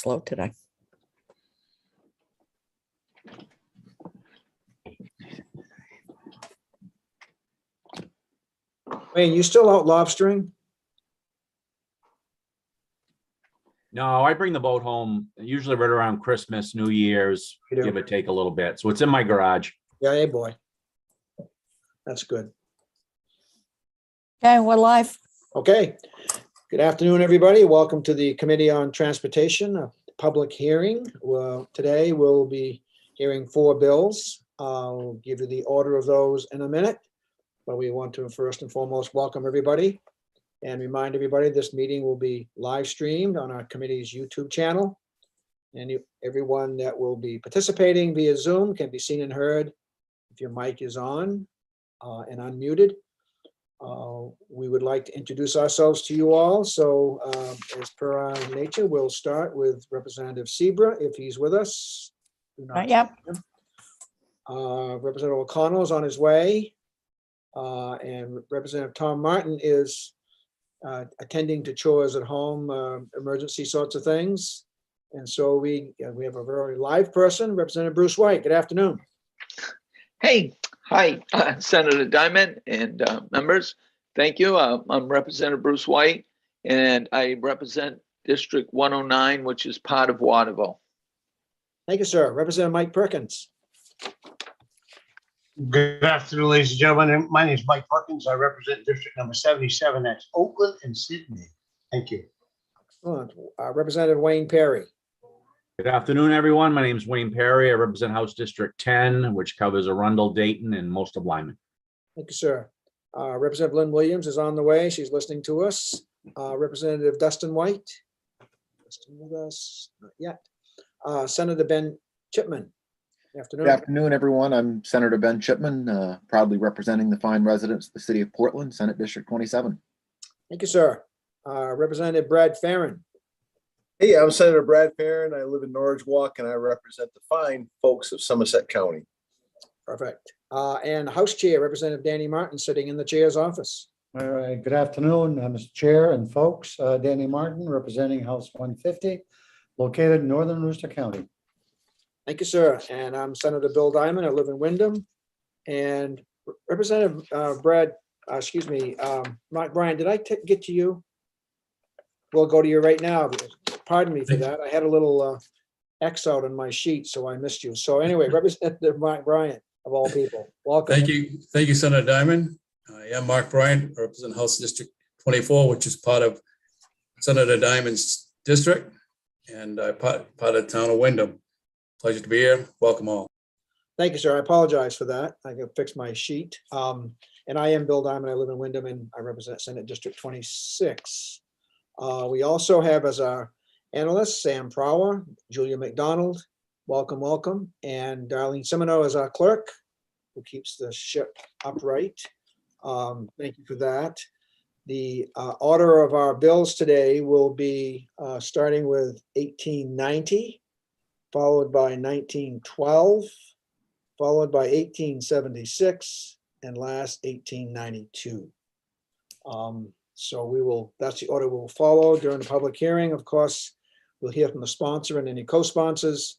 slow today. Wayne, you still out lobstering? No, I bring the boat home usually right around Christmas, New Year's, You do? give or take a little bit. So it's in my garage. Yeah, hey, boy. That's good. Okay, we're live. Okay. Good afternoon, everybody. Welcome to the Committee on Transportation, a public hearing. Well, today we'll be hearing 4 bills. I'll give you the order of those in a minute. But we want to first and foremost welcome everybody and remind everybody this meeting will be live streamed on our committee's YouTube channel. And everyone that will be participating via Zoom can be seen and heard if your mic is on and unmuted. We would like to introduce ourselves to you all. So as per our nature, we'll start with Representative Seabra, if he's with us. Do not Yep. see him. Representative O'Connell is on his way. And Representative Tom Martin is attending to chores at home, emergency sorts of things. And so we have a very live person, Representative Bruce White. Good afternoon. Hey, hi, Senator Diamond and members. Thank you. I'm Representative Bruce White, and I represent District 109, which is part of Waterville. Thank you, sir. Representative Mike Perkins. Good afternoon, ladies and gentlemen. My name is Mike Perkins. I represent District Number 77. That's Oakland and Sydney. Thank you. Excellent. Representative Wayne Perry. Good afternoon, everyone. My name is Wayne Perry. I represent House District 10, which covers Arundel, Dayton, and most of Lyman. Thank you, sir. Representative Lynn Williams is on the way. She's listening to us. Representative Dustin White. Dustin with us? Not yet. Senator Ben Chipman. Afternoon. Good afternoon, everyone. I'm Senator Ben Chipman, proudly representing the fine residents of the city of Portland, Senate District 27. Thank you, sir. Representative Brad Farron. Hey, I'm Senator Brad Farron. I live in Norwich Walk and I represent the fine folks of Somerset County. Perfect. And House Chair, Representative Danny Martin, sitting in the chair's office. All right, good afternoon, Mr. Chair and folks. Danny Martin, representing House 150, located in northern Worcester County. Thank you, sir. And I'm Senator Bill Diamond. I live in Wyndham. And Representative Mark Bryan, did I get to you? We'll go to you right now. Pardon me for that. I had a little X out on my sheet, so I missed you. So anyway, Representative Mark Bryan, of all people, welcome. Thank you, Senator Diamond. I am Mark Bryant, represent House District 24, which is part of Senator Diamond's district and part of the town of Wyndham. Pleasure to be here. Welcome all. Thank you, sir. I apologize for that. I can fix my sheet. And I am Bill Diamond. I live in Wyndham and I represent Senate District 26. We also have as our analysts, Sam Prower, Julia McDonald. Welcome, welcome. And Darlene Semino as our clerk, who keeps the ship upright. Thank you for that. The order of our bills today will be starting with 1890, followed by 1912, followed by 1876, and last 1892. So that's the order we'll follow during the public hearing. Of course, we'll hear from the sponsor and any co-sponsors,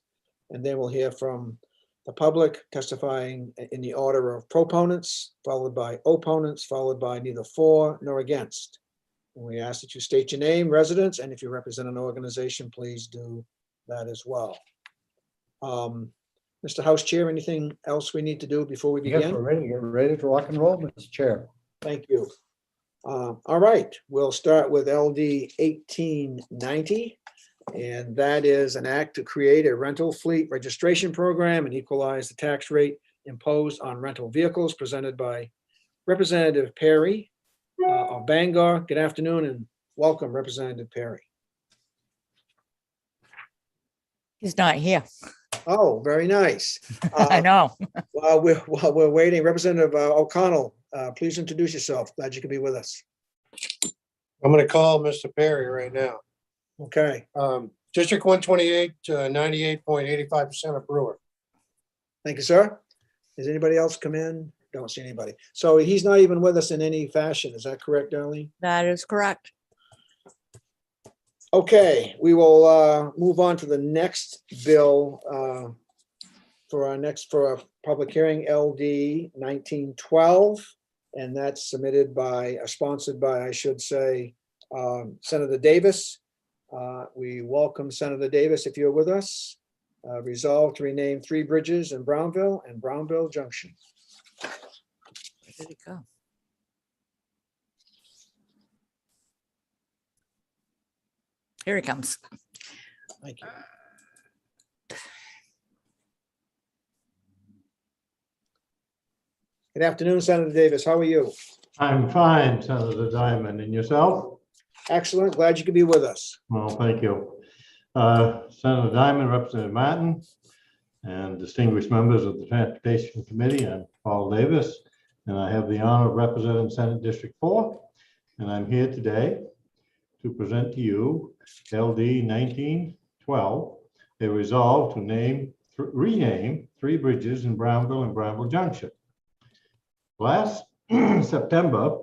and then we'll hear from the public testifying in the order of proponents, followed by opponents, followed by neither for nor against. And we ask that you state your name, residence, and if you represent an organization, please do that as well. Mr. House Chair, anything else we need to do before we Yes, begin? we're ready to rock and roll, Mr. Chair. Thank you. All right, we'll start with LD 1890. And that is an act to create a rental fleet registration program and equalize the tax rate imposed on rental vehicles, presented by Representative Perry of Bangor. Good afternoon and welcome, Representative Perry. He's not here. Oh, very nice. I know. While we're waiting, Representative O'Connell, please introduce yourself. Glad you could be with us. I'm going to call Mr. Perry right now. Okay, District 128, 98.85% of Brewer. thank you, sir. Does anybody else come in? Don't see anybody. So he's not even with us in any fashion. Is that correct, Darlene? That is correct. Okay, we will move on to the next bill for our public hearing, LD 1912. And that's sponsored by, I should say, Senator Davis. We welcome Senator Davis if you're with us. Resolved to rename 3 bridges in Brownville and Brownville Junction. Where did it go? Here he comes. Thank you. Good afternoon, Senator Davis. How are you? I'm fine, Senator Diamond, and yourself? Excellent. Glad you could be with us. Well, thank you. Senator Diamond, Representative Martin, and distinguished members of the Transportation Committee. I'm Paul Davis, and I have the honor of representing Senate District 4. And I'm here today to present to you LD 1912, a resolve to rename 3 bridges in Brownville and Brownville Junction. Last September,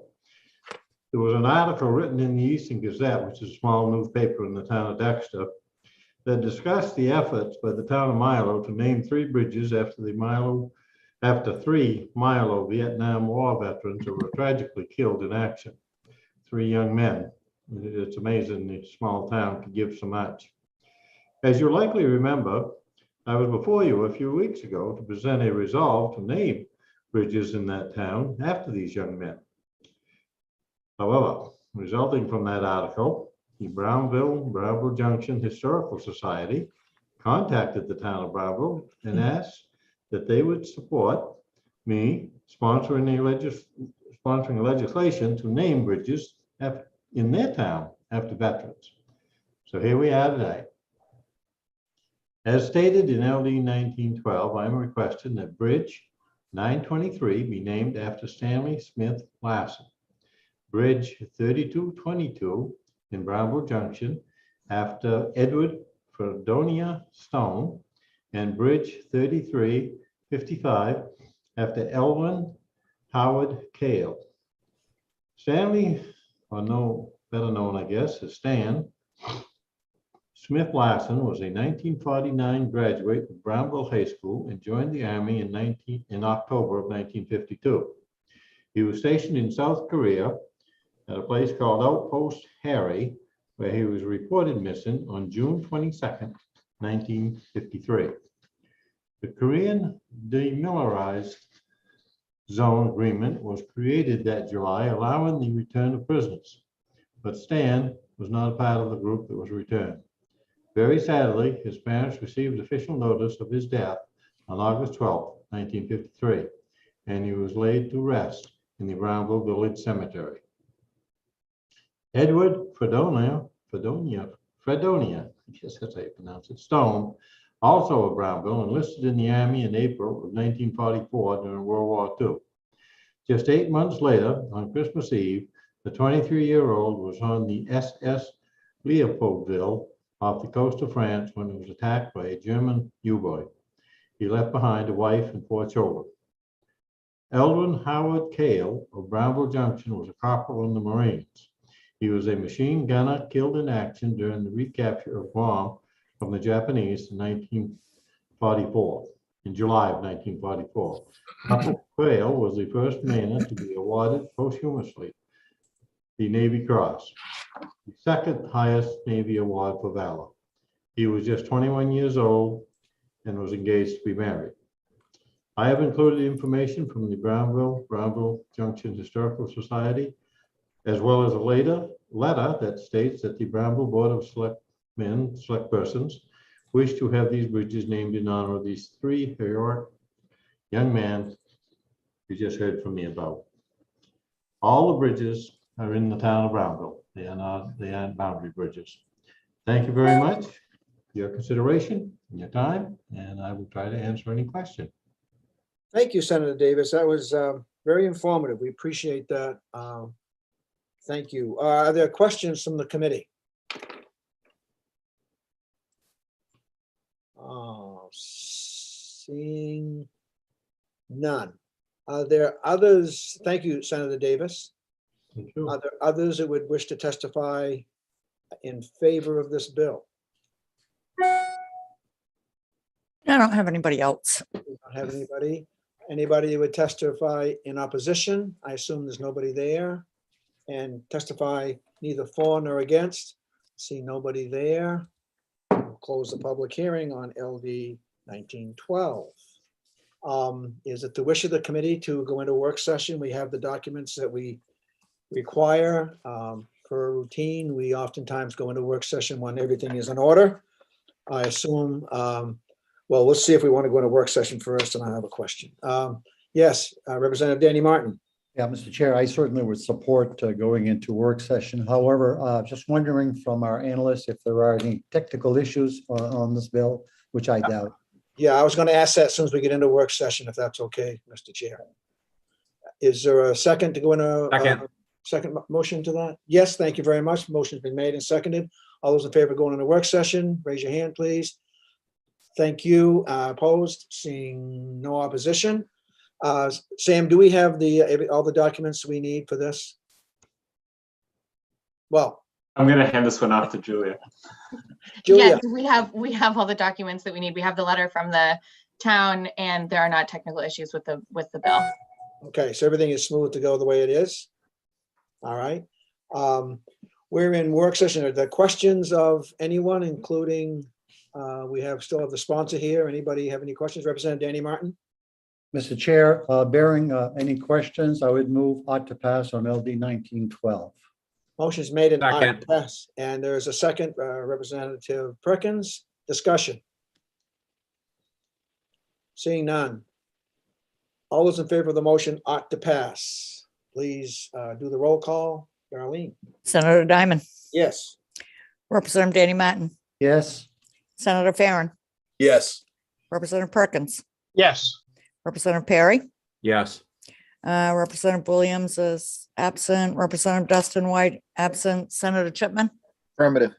there was an article written in the Eastern Gazette, which is a small newspaper in the town of Dexter, that discussed the efforts by the town of Milo to name 3 bridges after 3 Milo Vietnam War veterans who were tragically killed in action. 3 young men. It's amazing the small town could give so much. As you likely remember, I was before you a few weeks ago to present a resolve to name bridges in that town after these young men. However, resulting from that article, the Brownville Junction Historical Society contacted the town of Brownville and asked that they would support me sponsoring legislation to name bridges in their town after veterans. So here we are today. As stated in LD 1912, I'm requesting that Bridge 923 be named after Stanley Smith Larson. Bridge 3222 in Brownville Junction after Edward Fredonia Stone, and Bridge 3355 after Elwin Howard Cale. Stanley, better known, I guess, as Stan Smith Larson, was a 1949 graduate of Brownville High School and joined the Army in October of 1952. He was stationed in South Korea at a place called Outpost Harry, where he was reported missing on June 22nd, 1953. The Korean Demilitarized Zone Agreement was created that July, allowing the return of prisoners, but Stan was not a part of the group that was returned. Very sadly, his parents received official notice of his death on August 12, 1953, and he was laid to rest in the Brownville Village Cemetery. Edward Fredonia, I guess that's how you pronounce it, Stone, also of Brownville, enlisted in the Army in April of 1944 during World War II. Just 8 months later, on Christmas Eve, the 23-year-old was on the SS Leopoldville off the coast of France when it was attacked by a German U-boat. He left behind a wife and 4 children. Elwin Howard Cale of Brownville Junction was a corporal in the Marines. He was a machine gunner killed in action during the recapture of Guam from the Japanese in July of 1944. Corporal Cale was the first man to be awarded posthumously the Navy Cross, the 2nd highest Navy award for valor. He was just 21 years old and was engaged to be married. I have included information from the Brownville Junction Historical Society, as well as a letter that states that the Brownville Board of Select Persons wish to have these bridges named in honor of these 3 heroic young men you just heard from me about. All the bridges are in the town of Brownville. They aren't boundary bridges. Thank you very much for your consideration and your time, and I will try to answer any question. Thank you, Senator Davis. That was very informative. We appreciate that. Thank you. Are there questions from the committee? Seeing none. Are there others? Thank you, Senator Davis. Thank you. Are there others that would wish to testify in favor of this bill? I don't have anybody else. We don't have anybody. Anybody who would testify in opposition? I assume there's nobody there. And testify neither for nor against? See nobody there. We'll close the public hearing on LD 1912. Is it the wish of the committee to go into work session? We have the documents that we require. Per routine, we oftentimes go into work session when everything is in order. I assume, well, let's see if we want to go into work session first, and I have a question. Yes, Representative Danny Martin. Yeah, Mr. Chair, I certainly would support going into work session. However, just wondering from our analysts if there are any technical issues on this bill, which I doubt. Yeah, I was going to ask that as soon as we get into work session, if that's okay, Mr. Chair. Is there a second to go into? Second. Second motion to that? Yes, thank you very much. Motion's been made and seconded. All those in favor of going into work session, raise your hand, please. Thank you. Opposed? Seeing no opposition. Sam, do we have all the documents we need for this? Well, I'm going to hand this one off to Julia. Julia, Yes, we have all the documents that we need. We have the letter from the town, and there are not technical issues with the bill. okay, so everything is smooth to go the way it is. All right. We're in work session. Are there questions of anyone, including, we still have the sponsor here. Anybody have any questions? Representative Danny Martin? Mr. Chair, bearing any questions, I would move ought to pass on LD 1912. Motion's made and Second. pass, and there is a second, Representative Perkins. Discussion. Seeing none. All those in favor of the motion ought to pass. Please do the roll call. Darlene? Senator Diamond, Yes. Representative Danny Martin, Yes, Senator Farren, Yes. Representative Perkins, Yes. Representative Perry, Yes. Representative Williams is absent, Representative Dustin White absent, Senator Chipman, Affirmative.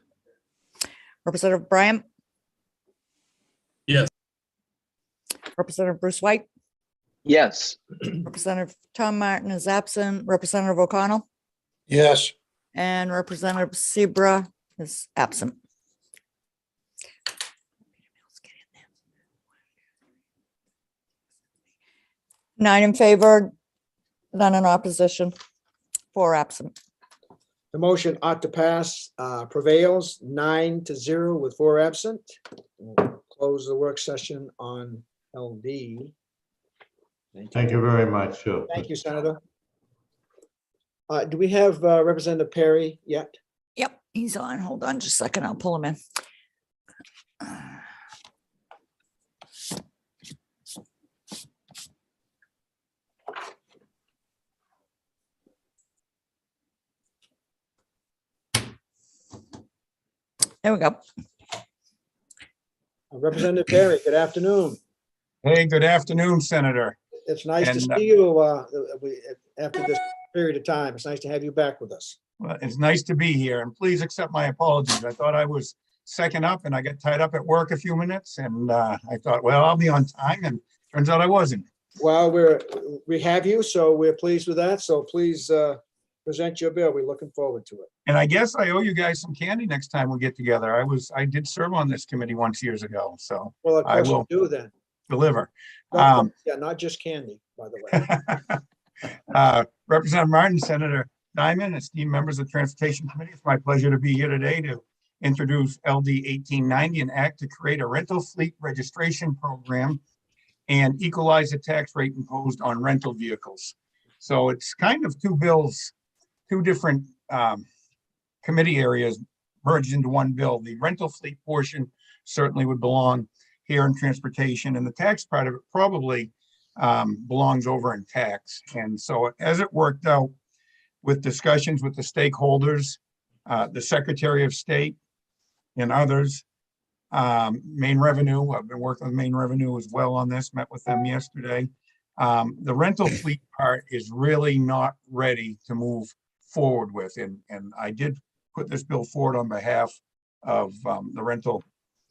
Representative Bryant. Yes. Representative Bruce White, Yes. Representative Tom Martin is absent, Representative O'Connell, Yes. and Representative Seabra is absent. 9 in favor, none in opposition, 4 absent. The motion ought to pass prevails 9-0 with 4 absent. We'll close the work session on LD. Thank you very much. Thank you, Senator. Do we have Representative Perry yet? Yep, he's on. Hold on just a second. I'll pull him in. There we go. Representative Perry, good afternoon. Hey, good afternoon, Senator. It's nice to And, see you after this period of time. It's nice to have you back with us. Well, it's nice to be here, and please accept my apologies. I thought I was second up and I got tied up at work a few minutes, and I thought, well, I'll be on time, and turns out I wasn't. Well, we have you, so we're pleased with that. So please present your bill. We're looking forward to it. And I guess I owe you guys some candy next time we get together. I did serve on this committee once years ago, so Well, of I course you will do then. deliver. Yeah, not just candy, by the way. Representative Martin, Senator Diamond, esteemed members of the Transportation Committee, it's my pleasure to be here today to introduce LD 1890, an act to create a rental fleet registration program and equalize the tax rate imposed on rental vehicles. So it's kind of two bills, two different committee areas merged into one bill. The rental fleet portion certainly would belong here in transportation, and the tax part of it probably belongs over in tax. And so as it worked out with discussions with the stakeholders, the Secretary of State and others, Maine Revenue, I've been working with Maine Revenue as well on this, met with them yesterday. The rental fleet part is really not ready to move forward with. And I did put this bill forward on behalf of the rental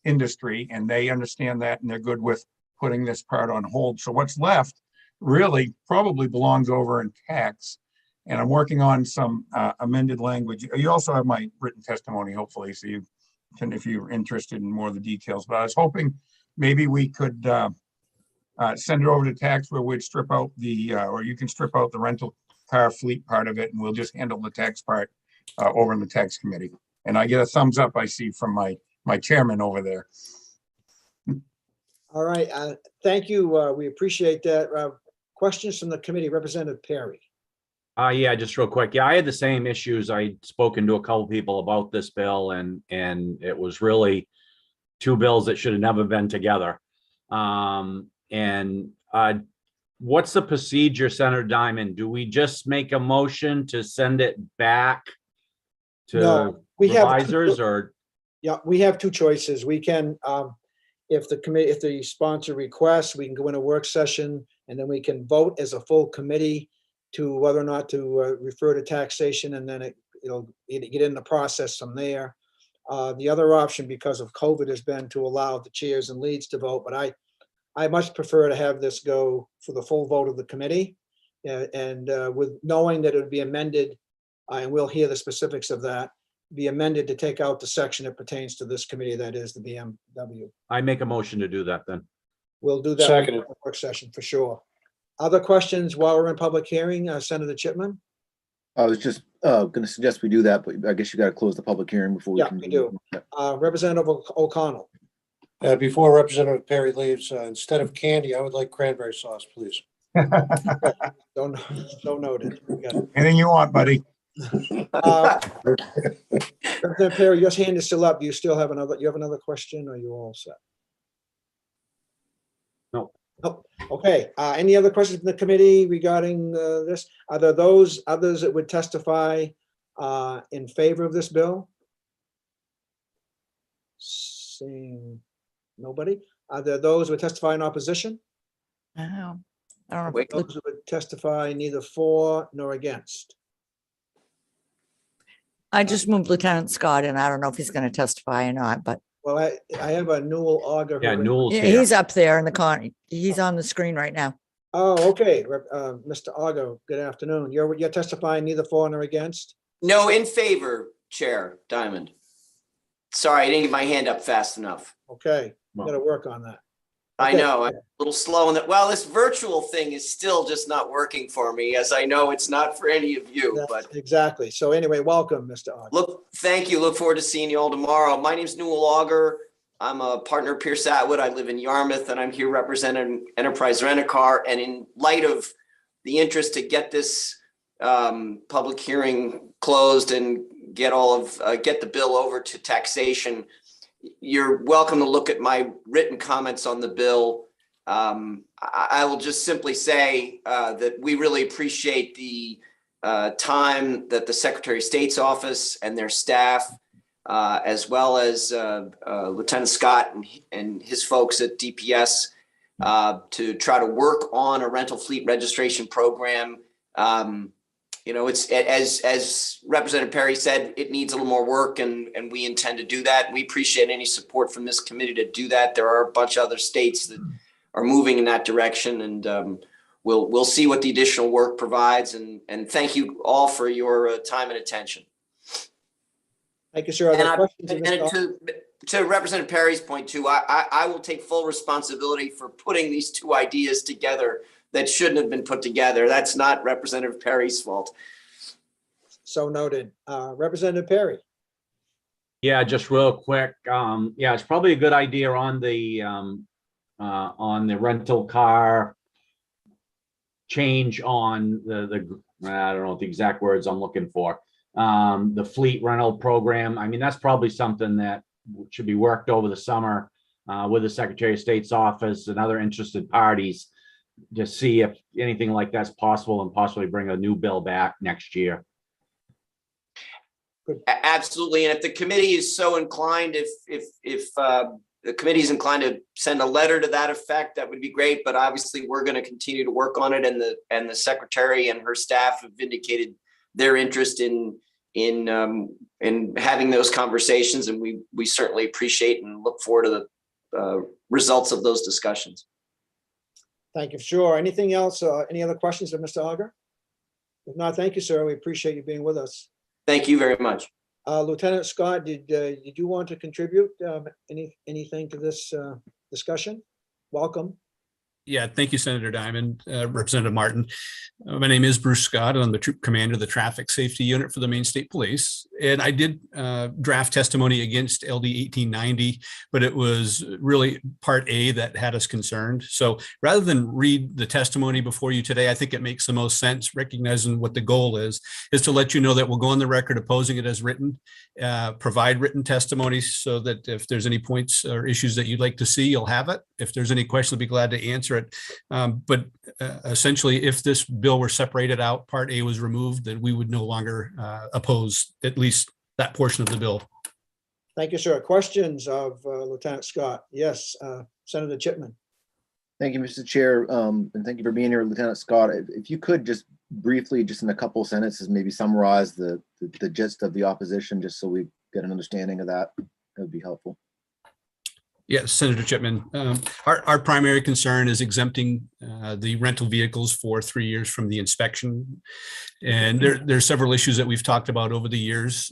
industry, and they understand that, and they're good with putting this part on hold. So what's left really probably belongs over in tax. And I'm working on some amended language. You also have my written testimony, hopefully, so you can, if you're interested in more of the details. But I was hoping maybe we could send it over to tax where we'd strip out the, or you can strip out the rental car fleet part of it, and we'll just handle the tax part over in the tax committee. And I get a thumbs up, I see, from my chairman over there. All right, thank you. We appreciate that. Questions from the committee, Representative Perry. Yeah, just real quick. Yeah, I had the same issues. I'd spoken to a couple people about this bill and it was really two bills that should have never been together. What's the procedure, Senator Diamond? Do we just make a motion to send it back to No, we have revisers or? Yeah, we have two choices. We can, if the sponsor requests, we can go in a work session and then we can vote as a full committee to whether or not to refer to taxation, and then it'll get in the process from there. The other option, because of COVID, has been to allow the chairs and leads to vote, but I much prefer to have this go for the full vote of the committee, and with knowing that it would be amended, and we'll hear the specifics of that, be amended to take out the section that pertains to this committee, that is the BMW. I make a motion to do that then. We'll do that in Seconded. the work session for sure. Other questions while we're in public hearing, Senator Chipman? I was just gonna suggest we do that, but I guess you gotta close the public hearing before we Yeah, can. we do. Representative O'Connell. Before Representative Perry leaves, instead of candy, I would like cranberry sauce, please. So noted. We got it. Anything you want, buddy. Representative Perry, your hand is still up. Do you still have another question, or are you all set? No. Oh, okay. Any other questions from the committee regarding this? Are there those others that would testify in favor of this bill? Seeing nobody. Are there those who would testify in opposition? Oh, I don't know. Those who would testify neither for nor against? I just moved Lieutenant Scott and I don't know if he's going to testify or not, but Well, I have a Newell Auger. Yeah, Newell's yeah, here. he's up there in the corner. He's on the screen right now. Oh, okay. Mr. Auger, good afternoon. You're testifying neither for nor against? No, in favor, Chair Diamond. Sorry, I didn't get my hand up fast enough. Okay, gotta work on that. I Okay. know, I'm a little slow in that. Well, this virtual thing is still just not working for me, as I know it's not for any of you, but Exactly. So anyway, welcome, Mr. Auger. thank you. Look forward to seeing you all tomorrow. My name's Newell Auger. I'm a partner of Pierce Atwood. I live in Yarmouth and I'm here representing Enterprise Rent-A-Car. And in light of the interest to get this public hearing closed and get the bill over to taxation, you're welcome to look at my written comments on the bill. I will just simply say that we really appreciate the time that the Secretary of State's office and their staff, as well as Lieutenant Scott and his folks at DPS, to try to work on a rental fleet registration program. It's as Representative Perry said, it needs a little more work, and we intend to do that. We appreciate any support from this committee to do that. There are a bunch of other states that are moving in that direction, and we'll see what the additional work provides. And thank you all for your time and attention. Thank you, sir. Are there questions of Mr. Auger? To Representative Perry's point too, I will take full responsibility for putting these two ideas together that shouldn't have been put together. That's not Representative Perry's fault. So noted. Representative Perry. Yeah, just real quick. Yeah, it's probably a good idea on the rental car change on the I don't know the exact words I'm looking for. The fleet rental program. I mean, that's probably something that should be worked over the summer with the Secretary of State's office and other interested parties to see if anything like that's possible and possibly bring a new bill back next year. Absolutely. And if the committee is so inclined, if the committee is inclined to send a letter to that effect, that would be great. But obviously we're going to continue to work on it, and the secretary and her staff have indicated their interest in having those conversations, and we certainly appreciate and look forward to the results of those discussions. Thank you. Sure. Anything else? Any other questions of Mr. Auger? If not, thank you, sir. We appreciate you being with us. Thank you very much. Lieutenant Scott, did you want to contribute anything to this discussion? Welcome. Yeah, thank you, Senator Diamond, Representative Martin. My name is Bruce Scott. I'm the Troop Commander of the Traffic Safety Unit for the Maine State Police. And I did draft testimony against LD 1890, but it was really Part A that had us concerned. So rather than read the testimony before you today, I think it makes the most sense, recognizing what the goal is to let you know that we'll go on the record opposing it as written, provide written testimonies so that if there's any points or issues that you'd like to see, you'll have it. If there's any questions, I'll be glad to answer it. But essentially, if this bill were separated out, Part A was removed, then we would no longer oppose at least that portion of the bill. Thank you, sir. Questions of Lieutenant Scott? Yes, Senator Chipman. Thank you, Mr. Chair, and thank you for being here, Lieutenant Scott. If you could just briefly, just in a couple sentences, maybe summarize the gist of the opposition, just so we get an understanding of that, that would be helpful. Yes, Senator Chipman. Our primary concern is exempting the rental vehicles for 3 years from the inspection. And there's several issues that we've talked about over the years.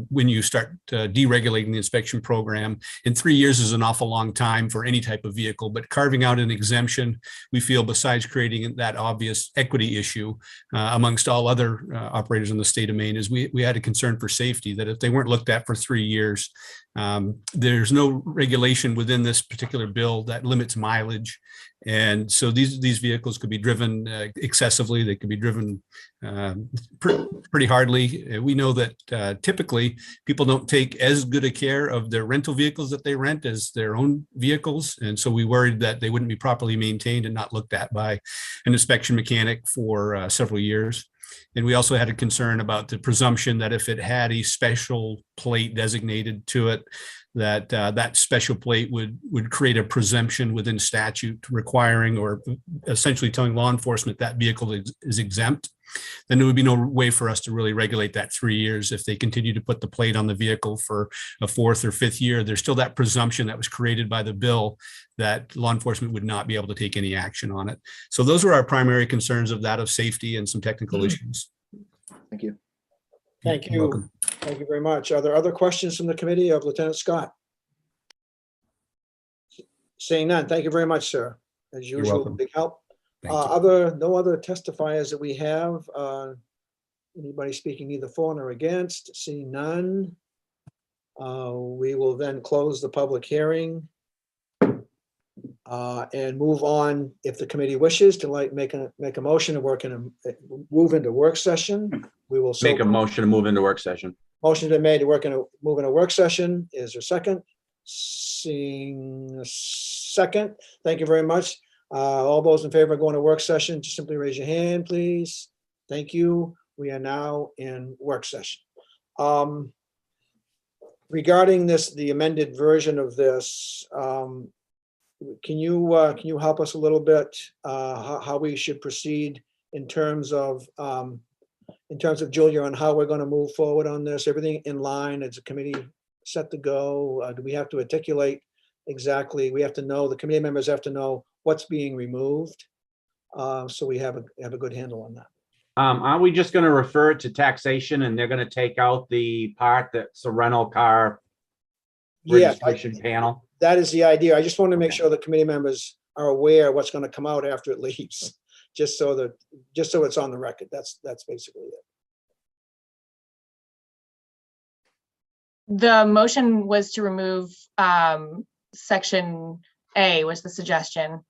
When you start deregulating the inspection program, and 3 years is an awful long time for any type of vehicle, but carving out an exemption, we feel, besides creating that obvious equity issue amongst all other operators in the state of Maine, is we had a concern for safety, that if they weren't looked at for 3 years, there's no regulation within this particular bill that limits mileage. And so these vehicles could be driven excessively. They could be driven pretty hardly. We know that typically people don't take as good a care of their rental vehicles that they rent as their own vehicles. And so we worried that they wouldn't be properly maintained and not looked at by an inspection mechanic for several years. And we also had a concern about the presumption that if it had a special plate designated to it, that that special plate would create a presumption within statute requiring or essentially telling law enforcement that vehicle is exempt. Then there would be no way for us to really regulate that 3 years. If they continue to put the plate on the vehicle for a 4th or 5th year, there's still that presumption that was created by the bill that law enforcement would not be able to take any action on it. So those are our primary concerns, of that of safety and some technical issues. Thank you. Thank You're you. welcome. Thank you very much. Are there other questions from the committee of Lieutenant Scott? Seeing none, thank you very much, sir. As You're usual, welcome. big help. Thank you. No other testifiers that we have. Anybody speaking either for or against? Seeing none. We will then close the public hearing and move on, if the committee wishes, to make a motion to move into work session. We will Make a motion to move into work session. Motion's been made to move in a work session. Is there a second? Seeing a second. Thank you very much. All those in favor of going to work session, just simply raise your hand, please. Thank you. We are now in work session. Regarding the amended version of this, can you help us a little bit how we should proceed in terms of Julia, on how we're going to move forward on this? Everything in line? Is the committee set to go? Do we have to articulate exactly? We have to know, the committee members have to know what's being removed, so we have a good handle on that. Are we just going to refer it to taxation, and they're going to take out the part that's a rental car registration panel? That is the idea. I just want to make sure the committee members are aware of what's going to come out after it leaves, just so it's on the record. That's basically it. The motion was to remove section A was the suggestion.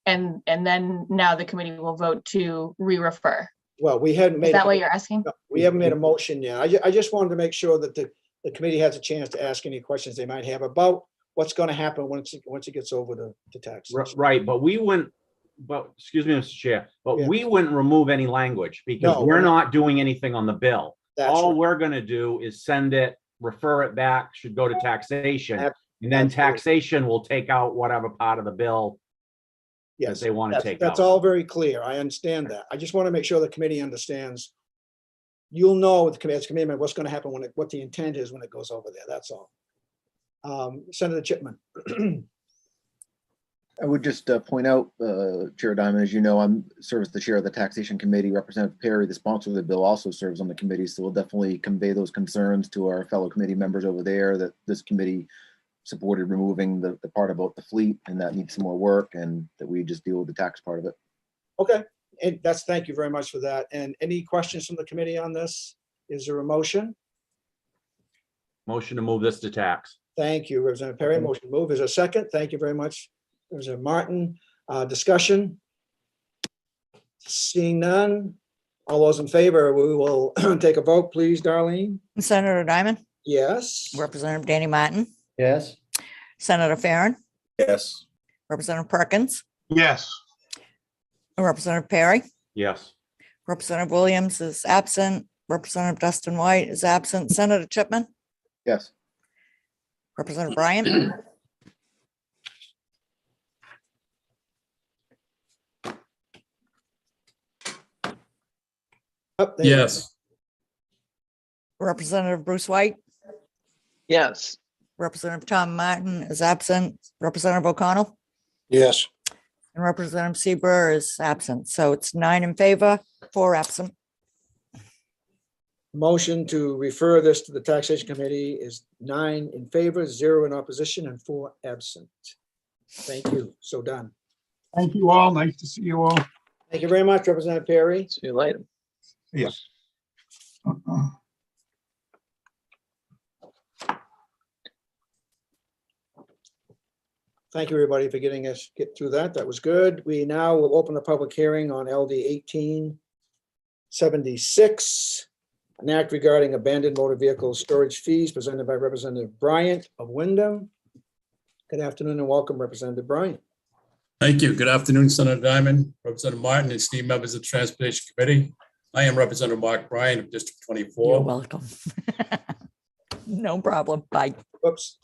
And then now the committee will vote to re-refer. Well, we hadn't made. Is that what you're asking? No, we haven't made a motion yet. I just wanted to make sure that the committee has a chance to ask any questions they might have about what's going to happen once it gets over to taxation. Right, but excuse me, Mr. Chair, but we wouldn't remove any language because No, we're not doing anything on the bill. That's All right. we're going to do is send it, refer it back, should go to taxation. And then Absolutely. taxation will take out whatever part of the bill that they want to take out. That's all very clear. I understand that. I just want to make sure the committee understands. You'll know as committee member what's going to happen what the intent is when it goes over there. That's all. Senator Chipman. I would just point out, Chair Diamond, as you know, I'm serve as the chair of the Taxation Committee. Representative Perry, the sponsor of the bill, also serves on the committee. So we'll definitely convey those concerns to our fellow committee members over there that this committee supported removing the part about the fleet and that needs some more work and that we just deal with the tax part of it. Okay, and thank you very much for that. And any questions from the committee on this? Is there a motion? Motion to move this to tax. Thank you, Representative Perry. Motion to move. Is there a second? Thank you very much, Representative Martin. Discussion? Seeing none. All those in favor, we will take a vote, please, Darlene. Senator Diamond, Yes. Representative Danny Martin, Yes. Senator Farren, Yes. Representative Perkins, Yes. Representative Perry, Yes. Representative Williams is absent, Representative Dustin White is absent, Senator Chipman, Yes. Representative Bryant, Up there. Yes. Representative Bruce White, Yes. Representative Tom Martin is absent, Representative O'Connell, Yes. and Representative Seaver is absent. So it's 9 in favor, 4 absent. Motion to refer this to the Taxation Committee is 9 in favor, 0 in opposition, and 4 absent. Thank you. So done. Thank you all. Nice to see you all. Thank you very much, Representative Perry. See you later. Yes. Thank you, everybody, for getting us get through that. That was good. We now will open the public hearing on LD 1876, an act regarding abandoned motor vehicle storage fees presented by Representative Bryant of Wyndham. Good afternoon and welcome, Representative Bryant. Thank you. Good afternoon, Senator Diamond, Representative Martin, and esteemed members of the Transportation Committee. I am Representative Mark Bryan of District You're 24. welcome. No problem. Bye. Whoops.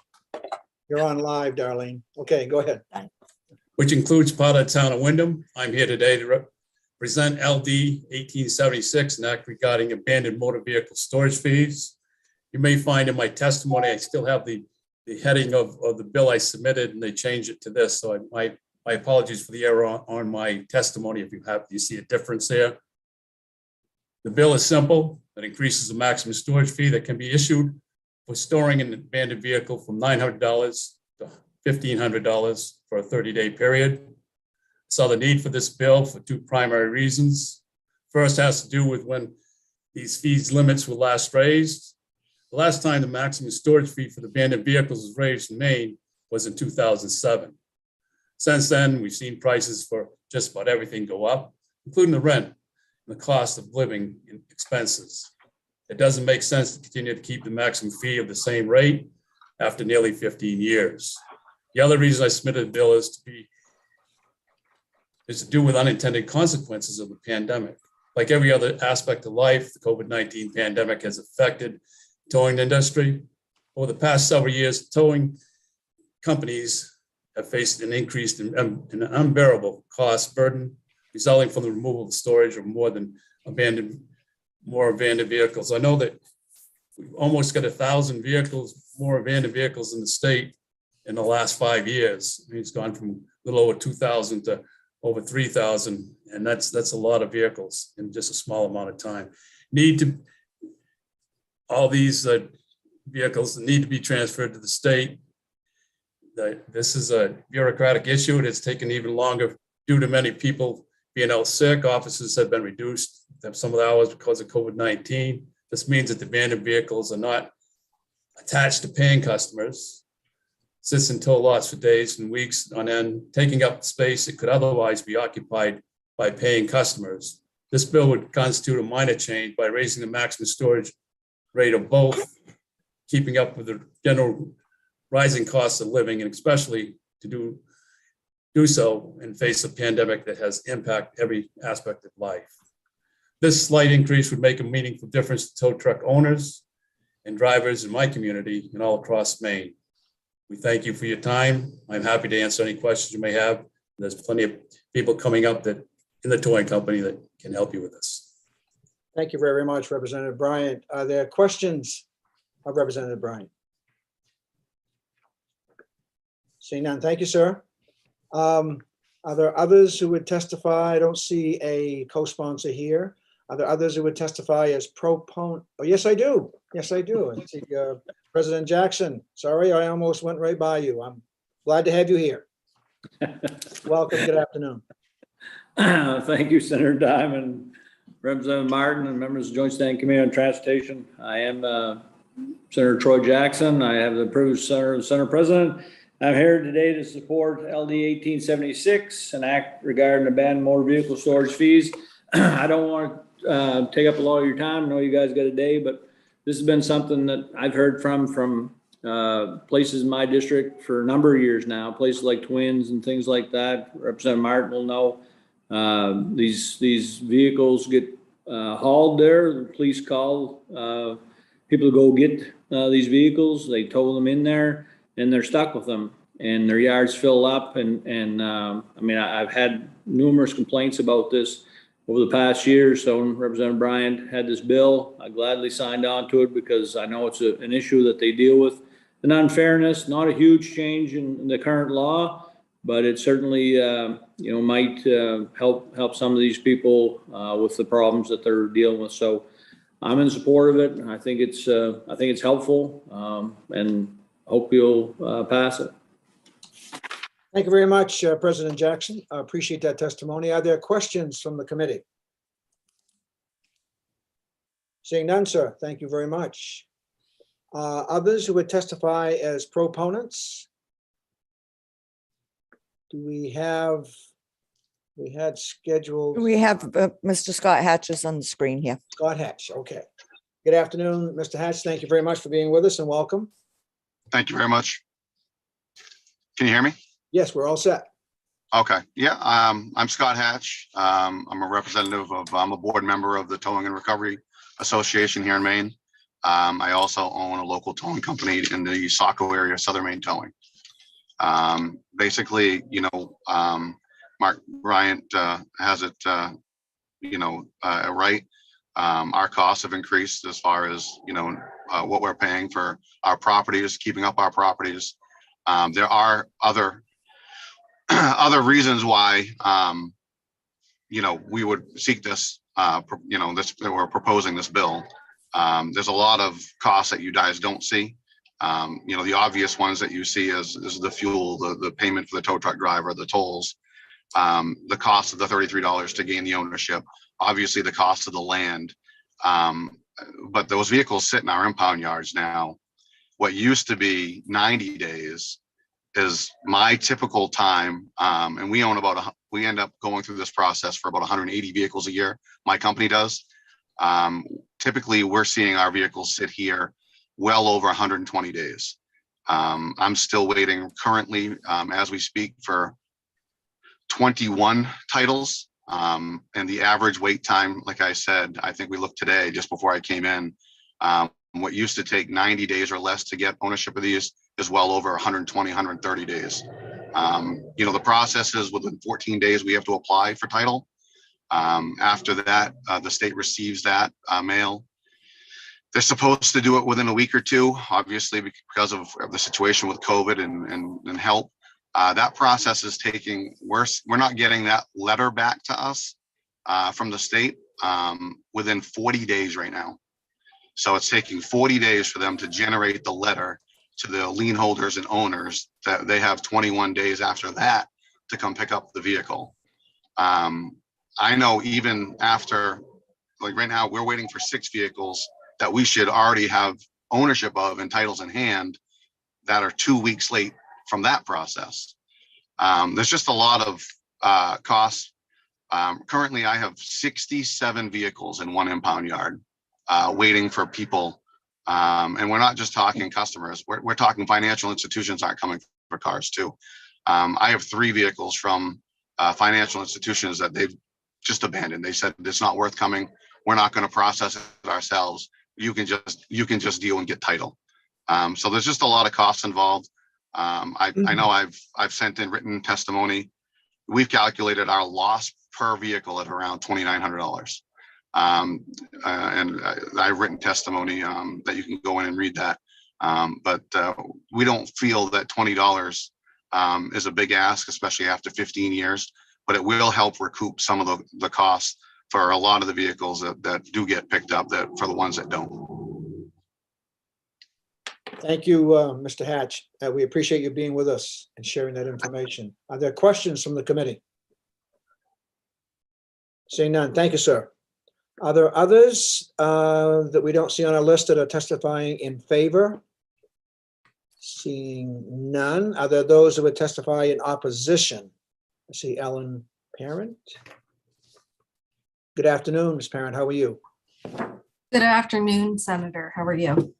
You're on live, Darlene. Okay, go ahead. Which includes part of the town of Wyndham. I'm here today to represent LD 1876, an act regarding abandoned motor vehicle storage fees. You may find in my testimony, I still have the heading of the bill I submitted, and they changed it to this. So my apologies for the error on my testimony if you see a difference there. The bill is simple. It increases the maximum storage fee that can be issued for storing an abandoned vehicle from $900 to $1,500 for a 30-day period. Saw the need for this bill for 2 primary reasons. First has to do with when these fees limits were last raised. The last time the maximum storage fee for the abandoned vehicles was raised in Maine was in 2007. Since then, we've seen prices for just about everything go up, including the rent and the cost of living and expenses. It doesn't make sense to continue to keep the maximum fee of the same rate after nearly 15 years. The other reason I submitted the bill is to do with unintended consequences of the pandemic. Like every other aspect of life, the COVID-19 pandemic has affected the towing industry. Over the past several years, towing companies have faced an increased and an unbearable cost burden resulting from the removal of storage of more abandoned vehicles. I know that we've almost got 1,000 more abandoned vehicles in the state in the last 5 years. I mean, it's gone from a little over 2,000 to over 3,000, and that's a lot of vehicles in just a small amount of time. All these vehicles need to be transferred to the state. This is a bureaucratic issue, and it's taken even longer due to many people being out sick. Offices have been reduced some of the hours because of COVID-19. This means that the abandoned vehicles are not attached to paying customers, sits in tow lots for days and weeks on end, taking up space that could otherwise be occupied by paying customers. This bill would constitute a minor change by raising the maximum storage rate of both, keeping up with the general rising costs of living, and especially to do so in face of a pandemic that has impacted every aspect of life. This slight increase would make a meaningful difference to tow truck owners and drivers in my community and all across Maine. We thank you for your time. I'm happy to answer any questions you may have. There's plenty of people coming up that in the towing company that can help you with this. Thank you very much, Representative Bryant. Are there questions of Representative Bryant? Seeing none, thank you, sir. Are there others who would testify? I don't see a co-sponsor here. Are there others who would testify as proponent? Oh, yes, I do. Yes, I do. I see President Jackson. Sorry, I almost went right by you. I'm glad to have you here. Welcome. Good afternoon. Thank you, Senator Diamond, Representative Martin, and members of the Joint Standing Committee on Transportation. I am Senator Troy Jackson. I have the privilege of Senator President. I'm here today to support LD 1876, an act regarding abandoned motor vehicle storage fees. I don't want to take up a lot of your time. I know you guys got a day, but this has been something that I've heard from places in my district for a number of years now, places like Twins and things like that. Representative Martin will know these vehicles get hauled there. The police call people to go get these vehicles. They tow them in there, and they're stuck with them, and their yards fill up. And I mean, I've had numerous complaints about this over the past year. So when Representative Bryant had this bill, I gladly signed on to it because I know it's an issue that they deal with. An unfairness, not a huge change in the current law, but it certainly might help some of these people with the problems that they're dealing with. So I'm in support of it. I think it's helpful, and hope you'll pass it. Thank you very much, President Jackson. I appreciate that testimony. Are there questions from the committee? Seeing none, sir. Thank you very much. Others who would testify as proponents? Do we have, we had scheduled? We have Mr. Scott Hatches on the screen here. Scott Hatch, okay. Good afternoon, Mr. Hatch. Thank you very much for being with us and welcome. Thank you very much. Can you hear me? Yes, we're all set. Okay, yeah, I'm Scott Hatch. I'm a representative of, I'm a board member of the Towing and Recovery Association here in Maine. I also own a local towing company in the Saco area, Southern Maine Towing. Basically, Mark Bryant has it, right. Our costs have increased as far as, what we're paying for our properties, keeping up our properties. There are other reasons why, we would seek this, we're proposing this bill. There's a lot of costs that you guys don't see. The obvious ones that you see is the fuel, the payment for the tow truck driver, the tolls, the cost of the $33 to gain the ownership, obviously the cost of the land. But those vehicles sit in our impound yards now. What used to be 90 days is my typical time. And we own we end up going through this process for about 180 vehicles a year. My company does. Typically, we're seeing our vehicles sit here well over 120 days. I'm still waiting currently, as we speak, for 21 titles. And the average wait time, like I said, I think we looked today just before I came in, what used to take 90 days or less to get ownership of these is well over 120, 130 days. The process is within 14 days, we have to apply for title. After that, the state receives that mail. They're supposed to do it within a week or two, obviously, because of the situation with COVID and help. That process is taking worse. We're not getting that letter back to us from the state within 40 days right now. So it's taking 40 days for them to generate the letter to the lien holders and owners that they have 21 days after that to come pick up the vehicle. I know even after, like right now, we're waiting for 6 vehicles that we should already have ownership of and titles in hand that are 2 weeks late from that process. There's just a lot of costs. Currently, I have 67 vehicles in one impound yard waiting for people. And we're not just talking customers. We're talking financial institutions aren't coming for cars too. I have 3 vehicles from financial institutions that they've just abandoned. They said it's not worth coming. We're not going to process it ourselves. You can just deal and get title. So there's just a lot of costs involved. I know I've sent in written testimony. We've calculated our loss per vehicle at around $2,900. And I've written testimony that you can go in and read that. But we don't feel that $20 is a big ask, especially after 15 years, but it will help recoup some of the costs for a lot of the vehicles that do get picked up, that for the ones that don't. Thank you, Mr. Hatch. We appreciate you being with us and sharing that information. Are there questions from the committee? Seeing none. Thank you, sir. Are there others that we don't see on our list that are testifying in favor? Seeing none. Are there those who would testify in opposition? I see Ellen Parent. Good afternoon, Ms. Parent. How are you? Good afternoon, Senator. How are you?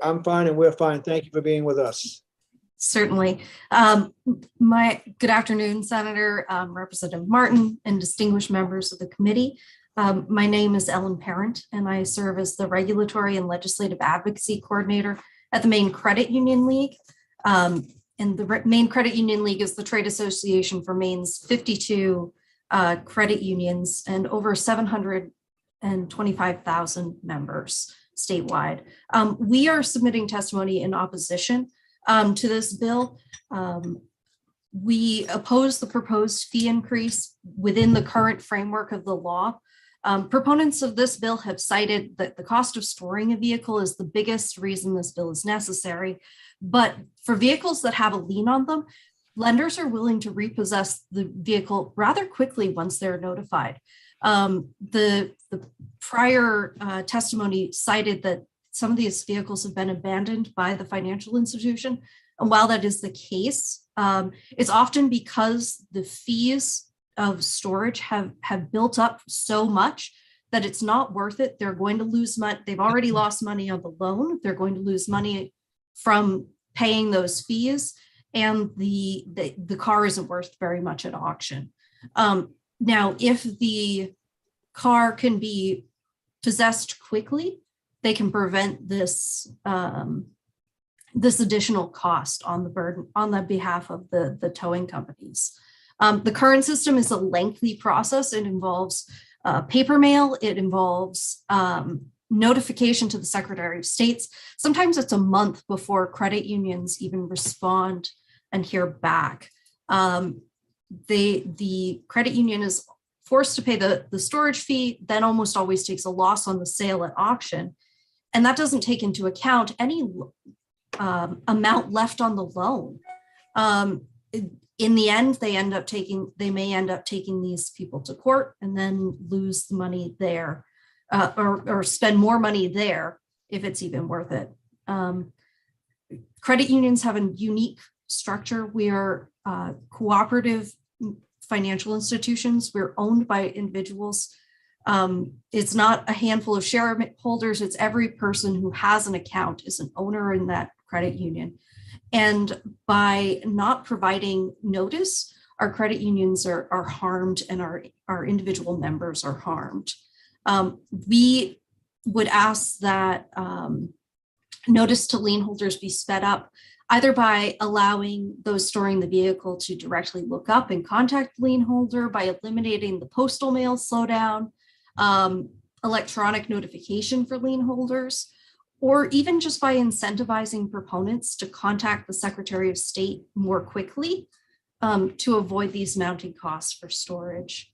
I'm fine and we're fine. Thank you for being with us. Certainly. Good afternoon, Senator, Representative Martin, and distinguished members of the committee. My name is Ellen Parent, and I serve as the Regulatory and Legislative Advocacy Coordinator at the Maine Credit Union League. And the Maine Credit Union League is the trade association for Maine's 52 credit unions and over 725,000 members statewide. We are submitting testimony in opposition to this bill. We oppose the proposed fee increase within the current framework of the law. Proponents of this bill have cited that the cost of storing a vehicle is the biggest reason this bill is necessary. But for vehicles that have a lien on them, lenders are willing to repossess the vehicle rather quickly once they're notified. The prior testimony cited that some of these vehicles have been abandoned by the financial institution. And while that is the case, it's often because the fees of storage have built up so much that it's not worth it. They're going to lose money. They've already lost money on the loan. They're going to lose money from paying those fees. And the car isn't worth very much at auction. Now, if the car can be possessed quickly, they can prevent this this additional cost on the burden on the behalf of the towing companies. The current system is a lengthy process. It involves paper mail. It involves notification to the Secretary of State. Sometimes it's a month before credit unions even respond and hear back. The credit union is forced to pay the storage fee, then almost always takes a loss on the sale at auction. And that doesn't take into account any amount left on the loan. In the end, they may end up taking these people to court and then lose the money there or spend more money there if it's even worth it. Credit unions have a unique structure. We are cooperative financial institutions. We're owned by individuals. It's not a handful of shareholders. It's every person who has an account is an owner in that credit union. And by not providing notice, our credit unions are harmed and our individual members are harmed. We would ask that notice to lien holders be sped up, either by allowing those storing the vehicle to directly look up and contact the lien holder, by eliminating the postal mail slowdown, electronic notification for lien holders, or even just by incentivizing proponents to contact the Secretary of State more quickly to avoid these mounting costs for storage.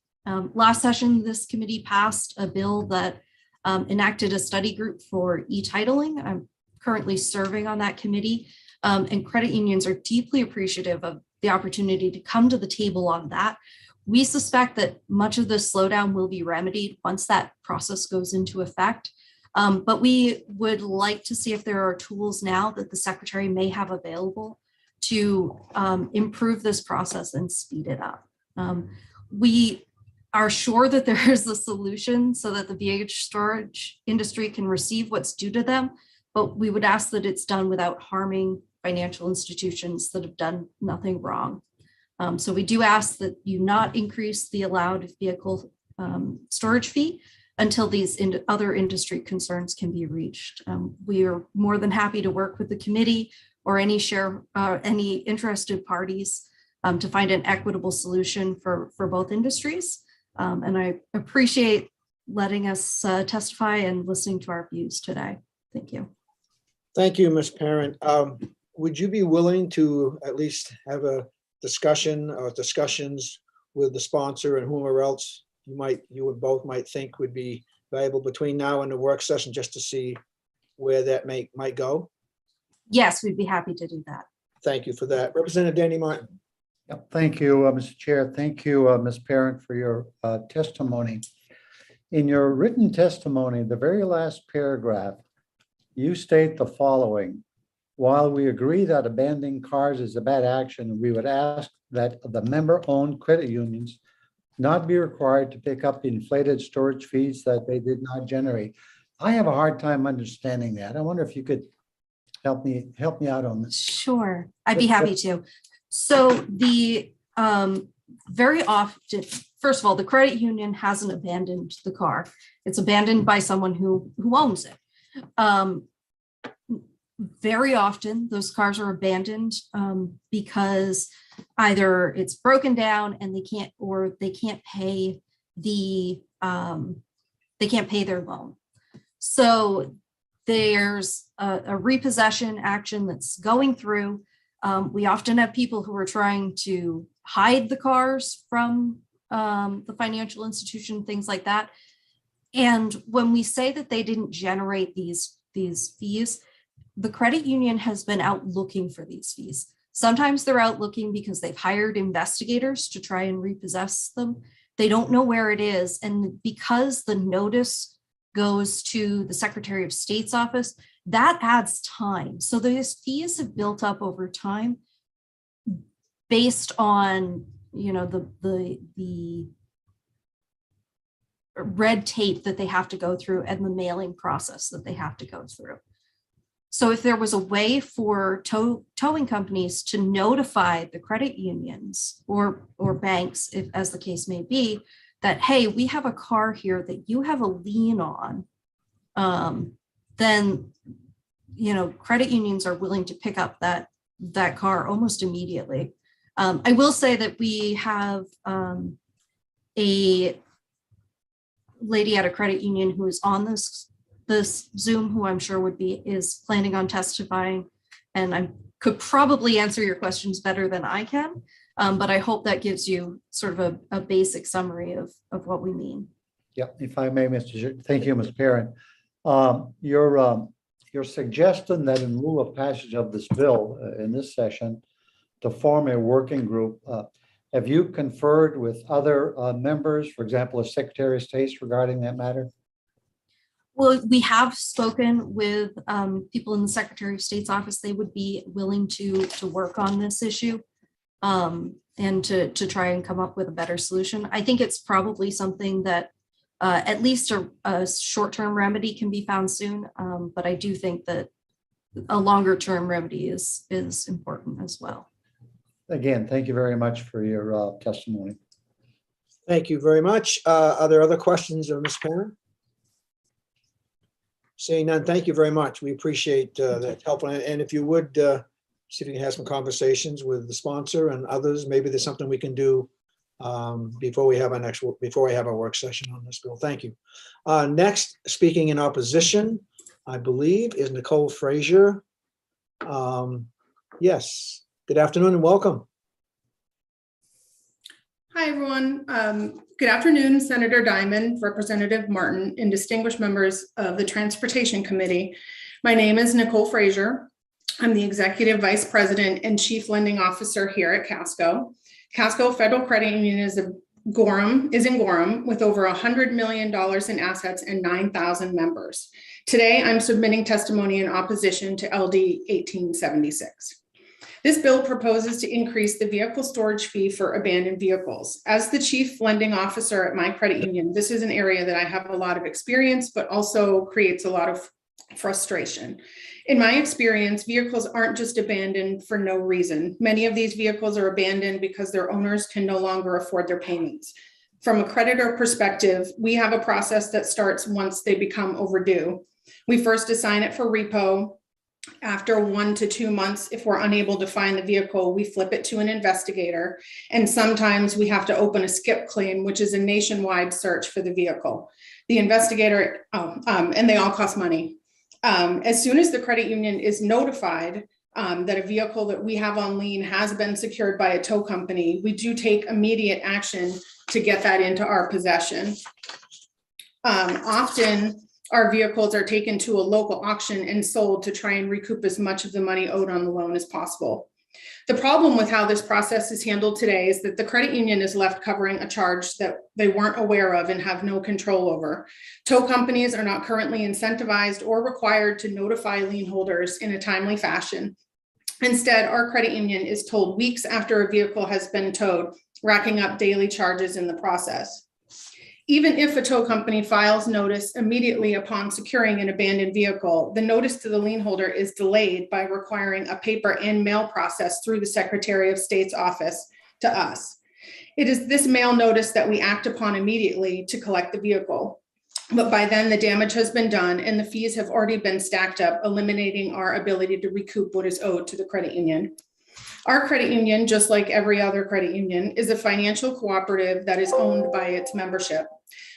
Last session, this committee passed a bill that enacted a study group for e-titling. I'm currently serving on that committee, and credit unions are deeply appreciative of the opportunity to come to the table on that. We suspect that much of the slowdown will be remedied once that process goes into effect. But we would like to see if there are tools now that the Secretary may have available to improve this process and speed it up. We are sure that there is a solution so that the VH storage industry can receive what's due to them, but we would ask that it's done without harming financial institutions that have done nothing wrong. So we do ask that you not increase the allowed vehicle storage fee until these other industry concerns can be reached. We are more than happy to work with the committee or any interested parties to find an equitable solution for both industries. And I appreciate letting us testify and listening to our views today. Thank you. Thank you, Ms. Parent. would you be willing to at least have a discussion or discussions with the sponsor and whomever else you and both might think would be valuable between now and the work session, just to see where that might go? Yes, we'd be happy to do that. Thank you for that. Representative Danny Martin. Yep, thank you, Mr. Chair. Thank you, Ms. Parent, for your testimony. In your written testimony, the very last paragraph, you state the following: while we agree that abandoning cars is a bad action, we would ask that the member-owned credit unions not be required to pick up the inflated storage fees that they did not generate. I have a hard time understanding that. I wonder if you could help me out on this. Sure, I'd be happy to. So the very often, first of all, the credit union hasn't abandoned the car. It's abandoned by someone who owns it. Very often those cars are abandoned because either it's broken down and they can't pay their loan. So there's a repossession action that's going through. We often have people who are trying to hide the cars from the financial institution, things like that. And when we say that they didn't generate these fees, the credit union has been out looking for these fees. Sometimes they're out looking because they've hired investigators to try and repossess them. They don't know where it is. And because the notice goes to the Secretary of State's office, that adds time. So those fees have built up over time based on, the red tape that they have to go through and the mailing process that they have to go through. So if there was a way for towing companies to notify the credit unions or banks, if, as the case may be, that, hey, we have a car here that you have a lien on, then, credit unions are willing to pick up that car almost immediately. I will say that we have a lady at a credit union who is on this Zoom, who I'm sure is planning on testifying, and I could probably answer your questions better than I can, but I hope that gives you sort of a basic summary of what we mean. Yeah, if I may, thank you, Ms. Parent. Your suggestion that in lieu of passage of this bill in this session to form a working group, have you conferred with other members, for example, the Secretary of State, regarding that matter? Well, we have spoken with people in the Secretary of State's office. They would be willing to work on this issue and to try and come up with a better solution. I think it's probably something that at least a short-term remedy can be found soon, but I do think that a longer-term remedy is important as well. Again, thank you very much for your testimony. Thank you very much. Are there other questions of Ms. Parent? Seeing none, thank you very much. We appreciate that help. And if you would, see if you can have some conversations with the sponsor and others, maybe there's something we can do before we have our work session on this bill. Thank you. Next, speaking in opposition, I believe, is Nicole Frazier. Yes, good afternoon and welcome. Hi, everyone. Good afternoon, Senator Diamond, Representative Martin, and distinguished members of the Transportation Committee. My name is Nicole Frazier. I'm the Executive Vice President and Chief Lending Officer here at Casco. Casco Federal Credit Union is in Gorham with over $100 million in assets and 9,000 members. Today, I'm submitting testimony in opposition to LD 1876. This bill proposes to increase the vehicle storage fee for abandoned vehicles. As the chief lending officer at my credit union, this is an area that I have a lot of experience, but also creates a lot of frustration. In my experience, vehicles aren't just abandoned for no reason. Many of these vehicles are abandoned because their owners can no longer afford their payments. From a creditor perspective, we have a process that starts once they become overdue. We first assign it for repo. After 1 to 2 months, if we're unable to find the vehicle, we flip it to an investigator. And sometimes we have to open a skip claim, which is a nationwide search for the vehicle. The investigator, and they all cost money. As soon as the credit union is notified, that a vehicle that we have on lien has been secured by a tow company, we do take immediate action to get that into our possession. Often our vehicles are taken to a local auction and sold to try and recoup as much of the money owed on the loan as possible. The problem with how this process is handled today is that the credit union is left covering a charge that they weren't aware of and have no control over. Tow companies are not currently incentivized or required to notify lien holders in a timely fashion. Instead, our credit union is told weeks after a vehicle has been towed, racking up daily charges in the process. Even if a tow company files notice immediately upon securing an abandoned vehicle, the notice to the lien holder is delayed by requiring a paper and mail process through the Secretary of State's office to us. It is this mail notice that we act upon immediately to collect the vehicle. But by then the damage has been done and the fees have already been stacked up, eliminating our ability to recoup what is owed to the credit union. Our credit union, just like every other credit union, is a financial cooperative that is owned by its membership.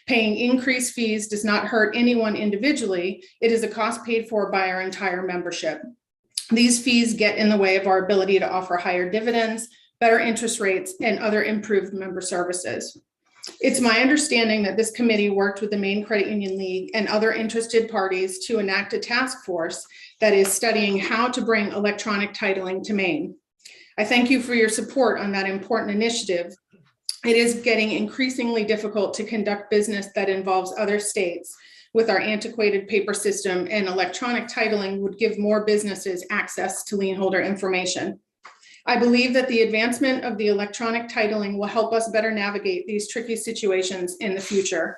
Paying increased fees does not hurt anyone individually. It is a cost paid for by our entire membership. These fees get in the way of our ability to offer higher dividends, better interest rates, and other improved member services. It's my understanding that this committee worked with the Maine Credit Union League and other interested parties to enact a task force that is studying how to bring electronic titling to Maine. I thank you for your support on that important initiative. It is getting increasingly difficult to conduct business that involves other states with our antiquated paper system, and electronic titling would give more businesses access to lien holder information. I believe that the advancement of the electronic titling will help us better navigate these tricky situations in the future.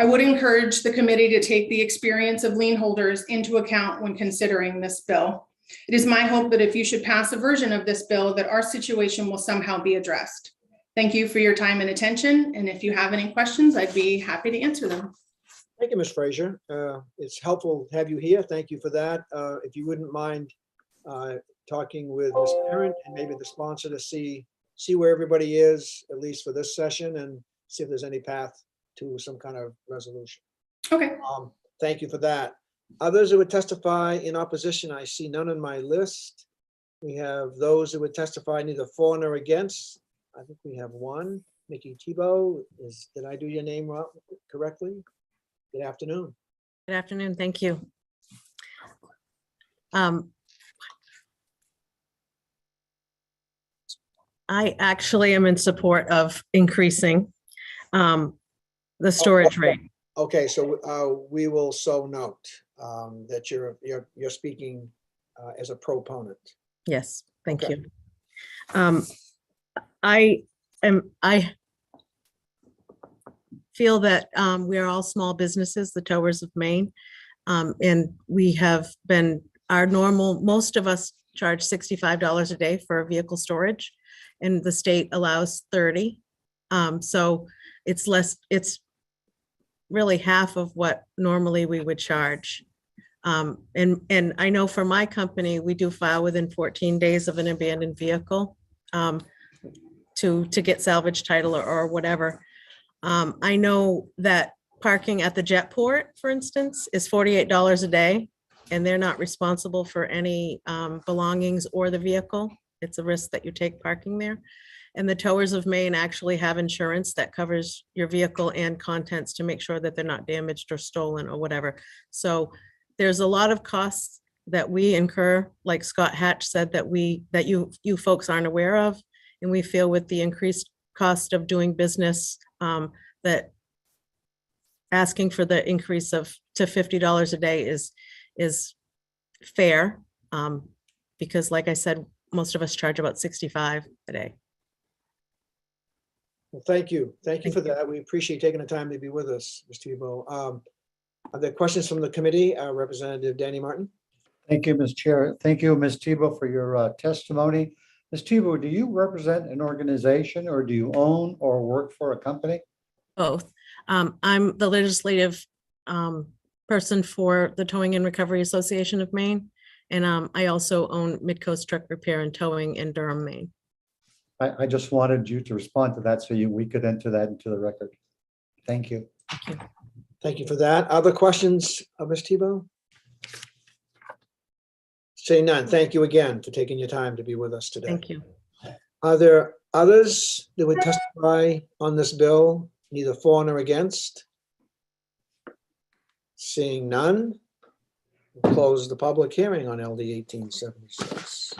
I would encourage the committee to take the experience of lien holders into account when considering this bill. It is my hope that if you should pass a version of this bill, that our situation will somehow be addressed. Thank you for your time and attention. And if you have any questions, I'd be happy to answer them. Thank you, Ms. Frazier. It's helpful to have you here. Thank you for that. If you wouldn't mind talking with Ms. Parent and maybe the sponsor to see where everybody is, at least for this session, and see if there's any path to some kind of resolution. Okay. Thank you for that. Others who would testify in opposition, I see none on my list. We have those who would testify neither for nor against. I think we have one. Nikki Tebow, did I do your name correctly? Good afternoon. Good afternoon. Thank you. I actually am in support of increasing the storage rate. Okay, so we will so note that you're speaking as a proponent. Yes, thank Okay. you. I feel that we are all small businesses, the Towers of Maine, and we have been most of us charge $65 a day for vehicle storage, and the state allows 30. So it's less, it's really half of what normally we would charge. And I know for my company, we do file within 14 days of an abandoned vehicle to get salvage title or whatever. I know that parking at the Jetport, for instance, is $48 a day, and they're not responsible for any belongings or the vehicle. It's a risk that you take parking there. And the Towers of Maine actually have insurance that covers your vehicle and contents to make sure that they're not damaged or stolen or whatever. So there's a lot of costs that we incur, like Scott Hatch said, that you folks aren't aware of. And we feel with the increased cost of doing business, that asking for the increase to $50 a day is fair. Because like I said, most of us charge about $65 a day. Well, thank you. Thank you for that. We appreciate taking the time to be with us, Mr. Tebow. Are there questions from the committee? Representative Danny Martin. Thank you, Ms. Chair. Thank you, Ms. Tebow, for your testimony. Ms. Tebow, do you represent an organization, or do you own or work for a company? Both. I'm the legislative person for the Towing and Recovery Association of Maine. And I also own Midcoast Truck Repair and Towing in Durham, Maine. I just wanted you to respond to that so we could enter that into the record. Thank you. Thank you for that. Other questions of Ms. Tebow? Seeing none, thank you again for taking your time to be with us today. Thank you. Are there others that would testify on this bill, neither for nor against? Seeing none, we'll close the public hearing on LD 1876.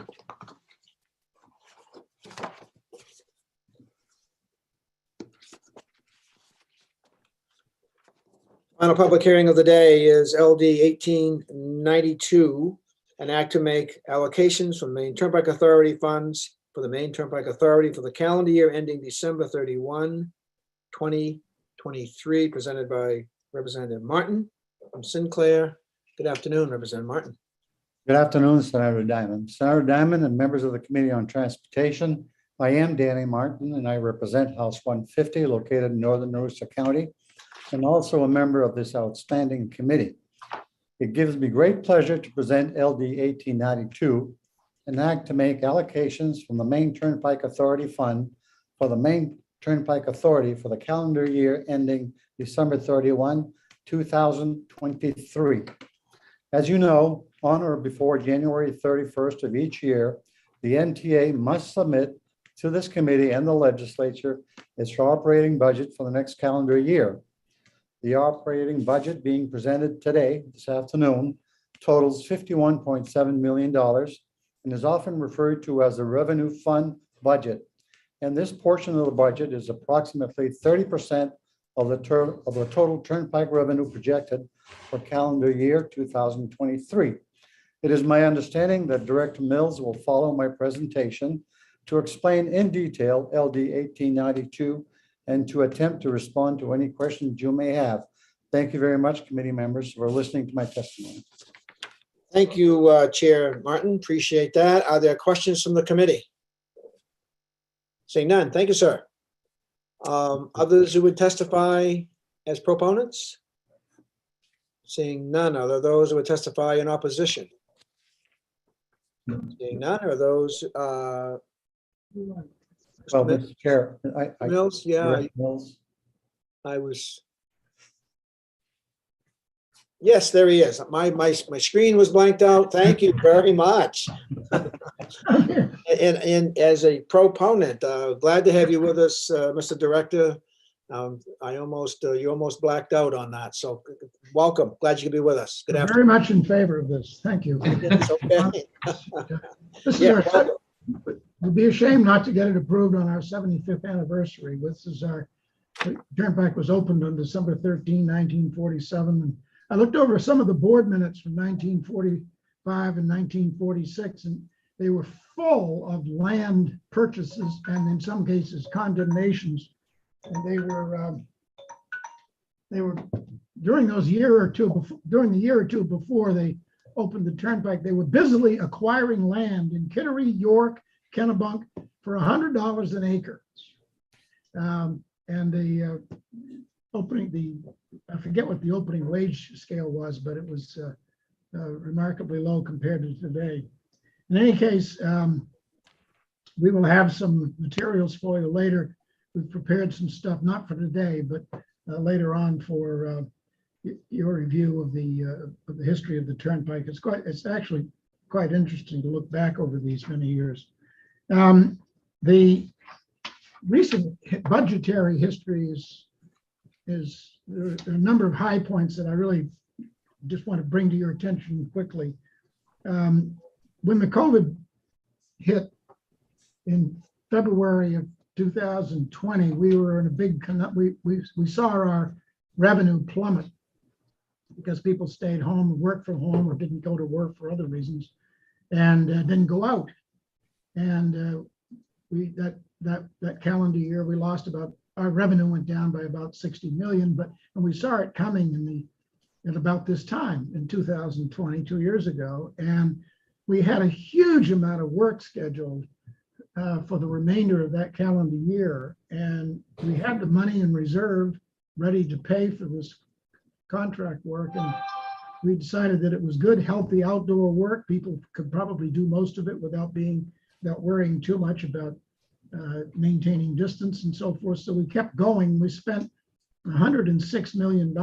Final public hearing of the day is LD 1892, an act to make allocations from Maine Turnpike Authority funds for the Maine Turnpike Authority for the calendar year ending December 31, 2023, presented by Representative Martin from Sinclair. Good afternoon, Representative Martin. Good afternoon, Senator Diamond. Senator Diamond and members of the Committee on Transportation. I am Danny Martin and I represent House 150 located in northern Aroostook County and also a member of this outstanding committee. It gives me great pleasure to present LD 1892, an act to make allocations from the Maine Turnpike Authority Fund for the Maine Turnpike Authority for the calendar year ending December 31, 2023. As you know, on or before January 31st of each year, the NTA must submit to this committee and the legislature its operating budget for the next calendar year. The operating budget being presented today, this afternoon, totals $51.7 million and is often referred to as the revenue fund budget. And this portion of the budget is approximately 30% of the total turnpike revenue projected for calendar year 2023. It is my understanding that Director Mills will follow my presentation to explain in detail LD 1892 and to attempt to respond to any questions you may have. Thank you very much, committee members, for listening to my testimony. Thank you, Chair Martin. Appreciate that. Are there questions from the committee? Seeing none. Thank you, sir. Others who would testify as proponents? Seeing none. Are there those who would testify in opposition? Seeing none. Are those Well, Mr. Chair, Mills? Yeah, Director Mills. I was. Yes, there he is. My screen was blanked out. Thank you very much. And as a proponent, glad to have you with us, Mr. Director. You almost blacked out on that. So welcome. Glad you could be with us. Good afternoon. Very much in favor of this. Thank you. It's okay. This is Yeah, it would be a shame not to get it approved on our 75th anniversary. This is the Turnpike was opened on December 13, 1947. And I looked over some of the board minutes from 1945 and 1946, and they were full of land purchases and in some cases condemnations. And they were during those year or two before, during the year or two before they opened the Turnpike, they were busily acquiring land in Kittery, York, Kennebunk for $100 an acre. And the I forget what the opening wage scale was, but it was remarkably low compared to today. In any case, we will have some materials for you later. We've prepared some stuff, not for today, but later on for your review of the history of the Turnpike. It's actually quite interesting to look back over these many years. The recent budgetary history is there are a number of high points that I really just want to bring to your attention quickly. When the COVID hit in February of 2020, we were in a big, we saw our revenue plummet because people stayed home, worked from home, or didn't go to work for other reasons, and didn't go out. And that calendar year, we lost our revenue went down by about 60 million, and we saw it coming at about this time in 2020, 2 years ago. And we had a huge amount of work scheduled for the remainder of that calendar year. And we had the money in reserve ready to pay for this contract work. And we decided that it was good, healthy outdoor work. People could probably do most of it without worrying too much about maintaining distance and so forth. So we kept going. We spent $106 million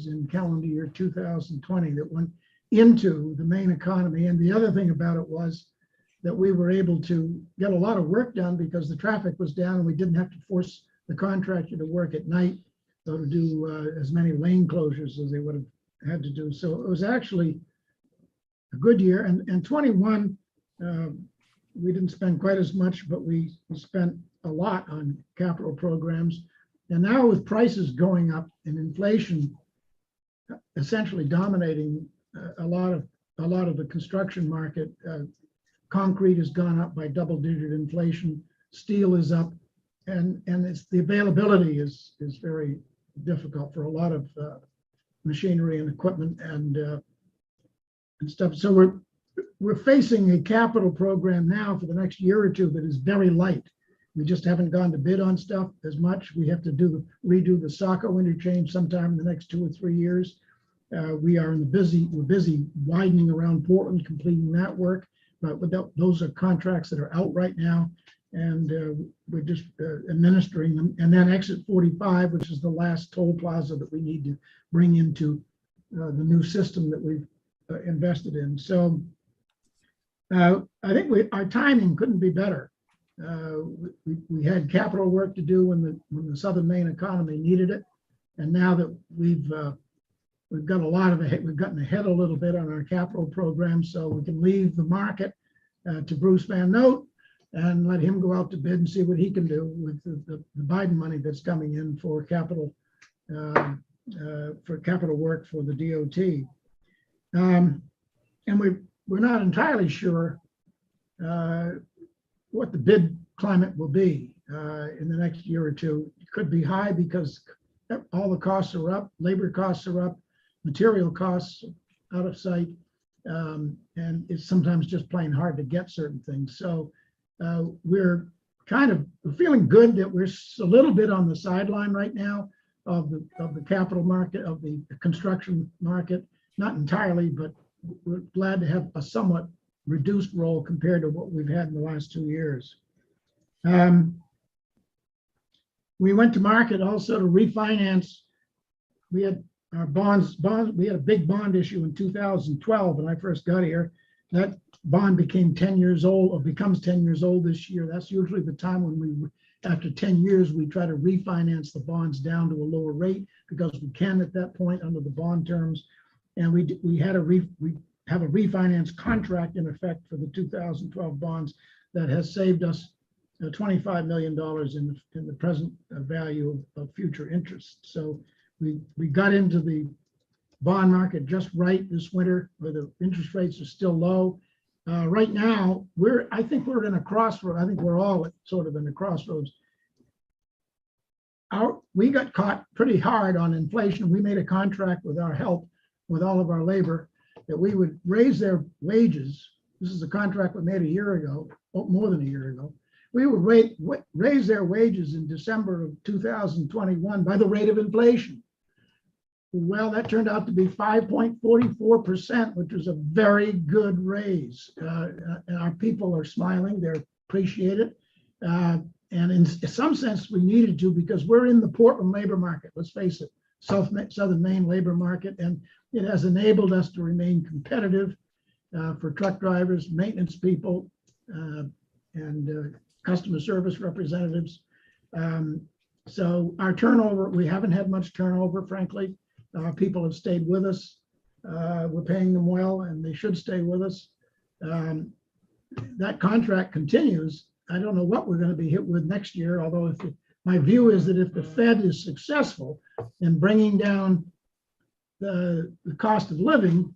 in calendar year 2020 that went into the main economy. And the other thing about it was that we were able to get a lot of work done because the traffic was down and we didn't have to force the contractor to work at night or to do as many lane closures as they would have had to do. So it was actually a good year. And 21, we didn't spend quite as much, but we spent a lot on capital programs. And now with prices going up and inflation essentially dominating a lot of the construction market, concrete has gone up by double-digit inflation, steel is up, and it's the availability is very difficult for a lot of machinery and equipment and stuff. So we're facing a capital program now for the next year or two that is very light. We just haven't gone to bid on stuff as much. We have to redo the Saco interchange sometime in the next 2 or 3 years. We're busy widening around Portland, completing that work. But those are contracts that are out right now, and we're just administering them. And then Exit 45, which is the last toll plaza that we need to bring into the new system that we've invested in. So I think our timing couldn't be better. We had capital work to do when the Southern Maine economy needed it, and now that we've got we've gotten ahead a little bit on our capital program, so we can leave the market to Bruce Van Note and let him go out to bid and see what he can do with the Biden money that's coming in for capital work for the DOT. And we're not entirely sure what the bid climate will be in the next year or two. It could be high because all the costs are up, labor costs are up, material costs out of sight, and it's sometimes just plain hard to get certain things. So we're feeling good that we're a little bit on the sideline right now of the capital market, of the construction market. Not entirely, but we're glad to have a somewhat reduced role compared to what we've had in the last 2 years. We went to market also to refinance. We had our bonds. We had a big bond issue in 2012 when I first got here. That bond became 10 years old, or becomes 10 years old this year. That's usually the time when after 10 years, we try to refinance the bonds down to a lower rate because we can at that point under the bond terms. And we have a refinance contract in effect for the 2012 bonds that has saved us $25 million in the present value of future interest. So we got into the bond market just right this winter, where the interest rates are still low. Right now, I think we're in a crossroad. I think we're all sort of in a crossroads. We got caught pretty hard on inflation. We made a contract with our help, with all of our labor, that we would raise their wages. This is a contract we made a year ago, more than a year ago. We would raise their wages in December of 2021 by the rate of inflation. Well, that turned out to be 5.44%, which was a very good raise. And our people are smiling, they appreciate it. And in some sense, we needed to, because we're in the Portland labor market, let's face it, Southern Maine labor market, and it has enabled us to remain competitive for truck drivers, maintenance people, and customer service representatives. So our turnover, we haven't had much turnover, frankly. People have stayed with us. We're paying them well, and they should stay with us. That contract continues. I don't know what we're going to be hit with next year, although my view is that if the Fed is successful in bringing down the cost of living,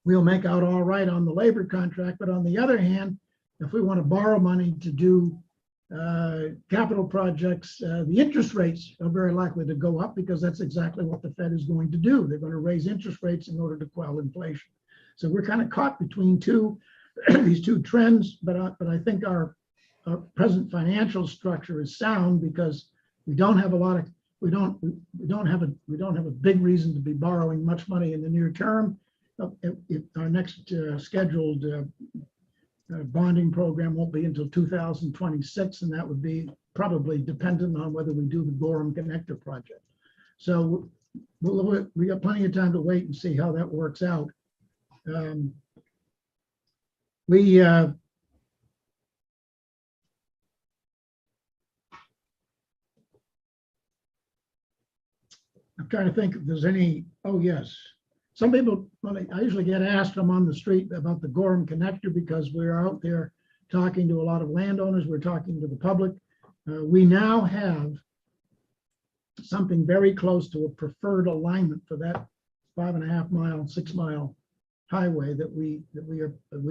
we'll make out all right on the labor contract. But on the other hand, if we want to borrow money to do capital projects, the interest rates are very likely to go up, because that's exactly what the Fed is going to do. They're going to raise interest rates in order to quell inflation. So we're kind of caught between these two trends, but I think our present financial structure is sound, because we don't have a big reason to be borrowing much money in the near term. Our next scheduled bonding program won't be until 2026, and that would be probably dependent on whether we do the Gorham Connector project. So we got plenty of time to wait and see how that works out. We, I'm trying to think if there's any, oh, yes. Some people, I usually get asked, I'm on the street about the Gorham Connector because we're out there talking to a lot of landowners, we're talking to the public. We now have something very close to a preferred alignment for that 5.5 mile, 6 mile highway that we've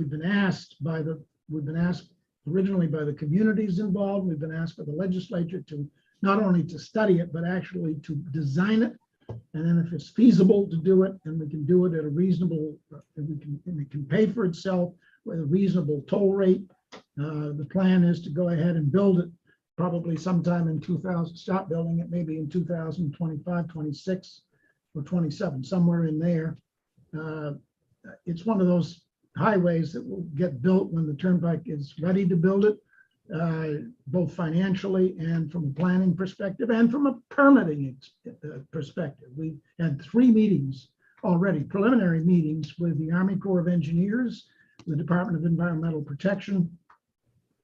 been asked originally by the communities involved. We've been asked by the legislature to not only to study it, but actually to design it. And then if it's feasible to do it, and we can do it at a reasonable, and it can pay for itself with a reasonable toll rate. The plan is to go ahead and build it probably sometime in 2000, start building it maybe in 2025, 26, or 27, somewhere in there. It's one of those highways that will get built when the turnpike is ready to build it, both financially and from a planning perspective and from a permitting perspective. We had 3 meetings already, preliminary meetings with the Army Corps of Engineers, the Department of Environmental Protection,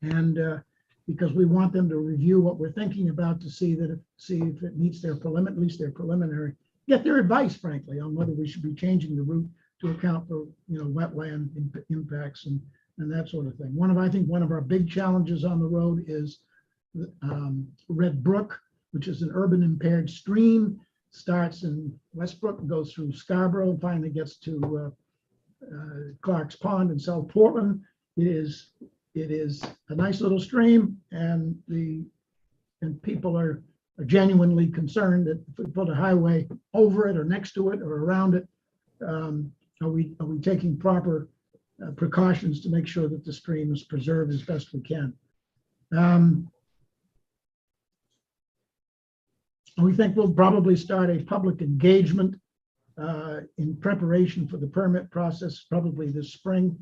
and because we want them to review what we're thinking about to see if it meets their at least their preliminary, get their advice, frankly, on whether we should be changing the route to account for, wetland impacts and that sort of thing. I think one of our big challenges on the road is Red Brook, which is an urban impaired stream, starts in Westbrook and goes through Scarborough and finally gets to Clark's Pond in South Portland. It is a nice little stream, and people are genuinely concerned that if we put a highway over it or next to it or around it, are we taking proper precautions to make sure that the stream is preserved as best we can. We think we'll probably start a public engagement in preparation for the permit process, probably this spring.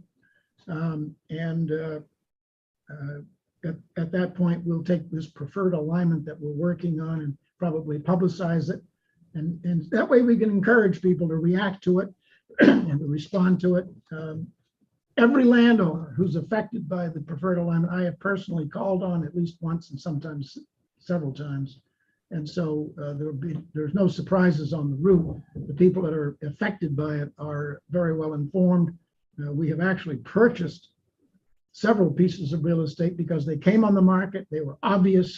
At that point, we'll take this preferred alignment that we're working on and probably publicize it. And that way we can encourage people to react to it and to respond to it. Every landowner who's affected by the preferred alignment, I have personally called on at least once and sometimes several times. And so there's no surprises on the route. The people that are affected by it are very well informed. We have actually purchased several pieces of real estate because they came on the market. They were obvious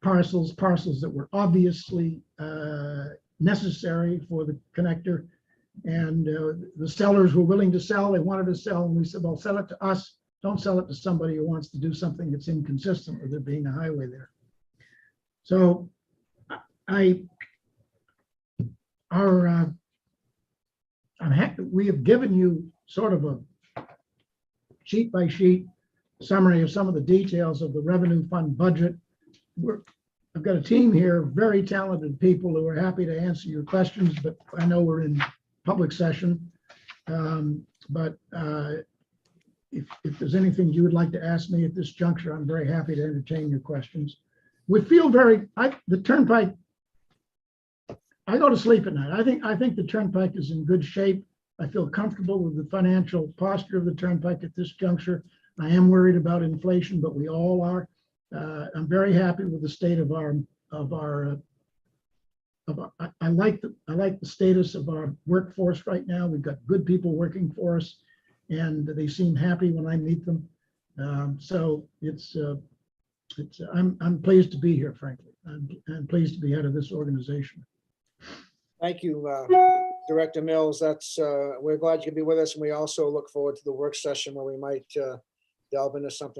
parcels that were obviously necessary for the connector. And the sellers were willing to sell. They wanted to sell. And we said, well, sell it to us. Don't sell it to somebody who wants to do something that's inconsistent with there being a highway there. So we have given you sort of a sheet by sheet summary of some of the details of the revenue fund budget. I've got a team here, very talented people who are happy to answer your questions, but I know we're in public session. If there's anything you would like to ask me at this juncture, I'm very happy to entertain your questions. We feel the turnpike, I go to sleep at night. I think the turnpike is in good shape. I feel comfortable with the financial posture of the turnpike at this juncture. I am worried about inflation, but we all are. I'm very happy with the state I like the status of our workforce right now. We've got good people working for us, and they seem happy when I meet them. So I'm pleased to be here, frankly. I'm pleased to be head of this organization. Thank you, Director Mills. We're glad you could be with us, and we also look forward to the work session where we might delve into some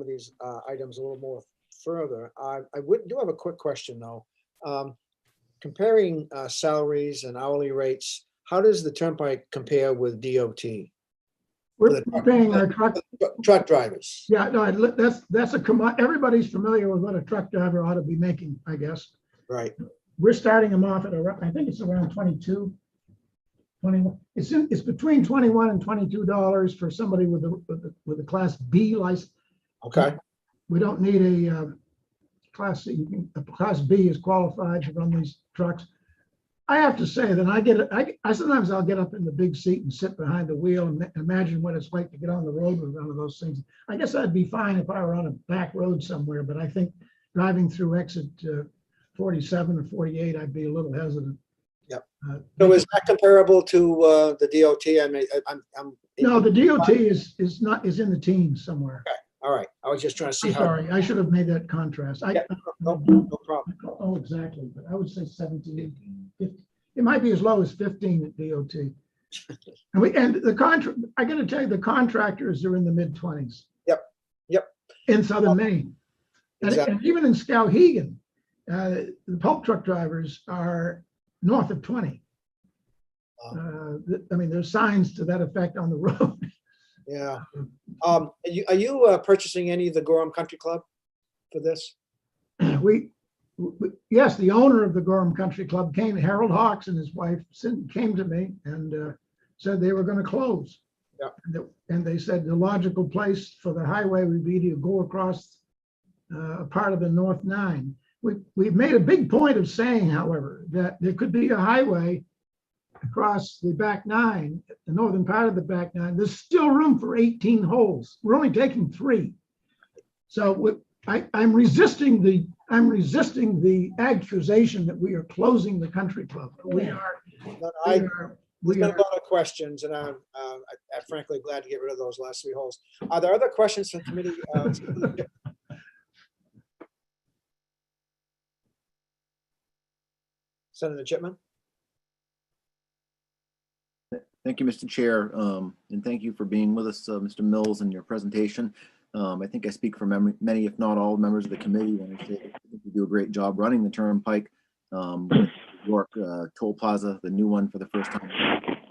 of these items a little more further. I do have a quick question though. Comparing salaries and hourly rates, how does the turnpike compare with DOT? We're paying our truck drivers. Yeah, no, everybody's familiar with what a truck driver ought to be making, I guess. Right. We're starting them off at I think it's around 22, 21. It's between $21 and $22 for somebody with a Class B license. Okay. We don't need a Class C. A Class B is qualified to run these trucks. I have to say that I sometimes I'll get up in the big seat and sit behind the wheel and imagine what it's like to get on the road with one of those things. I guess I'd be fine if I were on a back road somewhere, but I think driving through exit 47 or 48, I'd be a little hesitant. Yep. So is that comparable to the DOT? I mean, I'm. No, the DOT is in the teens somewhere. Okay. All right. I was just trying to see I'm how. sorry, I should have made that contrast. No problem. Oh, exactly, but I would say 17, 15. It might be as low as 15 at DOT. And the contract, I gotta tell you, the contractors are in the mid-20s. Yep. In southern Maine. Exactly. And even in Skowhegan, the pulp truck drivers are north of 20. I mean, there's signs to that effect on the road. Yeah. Are you purchasing any of the Gorham Country Club for this? Yes, the owner of the Gorham Country Club came, Harold Hawks and his wife came to me and said they were going to close. Yeah. And they said the logical place for the highway would be to go across a part of the North Nine. We've made a big point of saying, however, that there could be a highway across the back nine, the northern part of the back nine. There's still room for 18 holes. We're only taking 3. So I'm resisting the accusation that we are closing the country club. We are. There's been a lot of questions, and I'm frankly glad to get rid of those last 3 holes. Are there other questions from committee? Senator Chipman? Thank you, Mr. Chair, and thank you for being with us, Mr. Mills, in your presentation. I think I speak for many, if not all, members of the committee when I say I think you do a great job running the Turnpike. York Toll Plaza, the new one for the first time.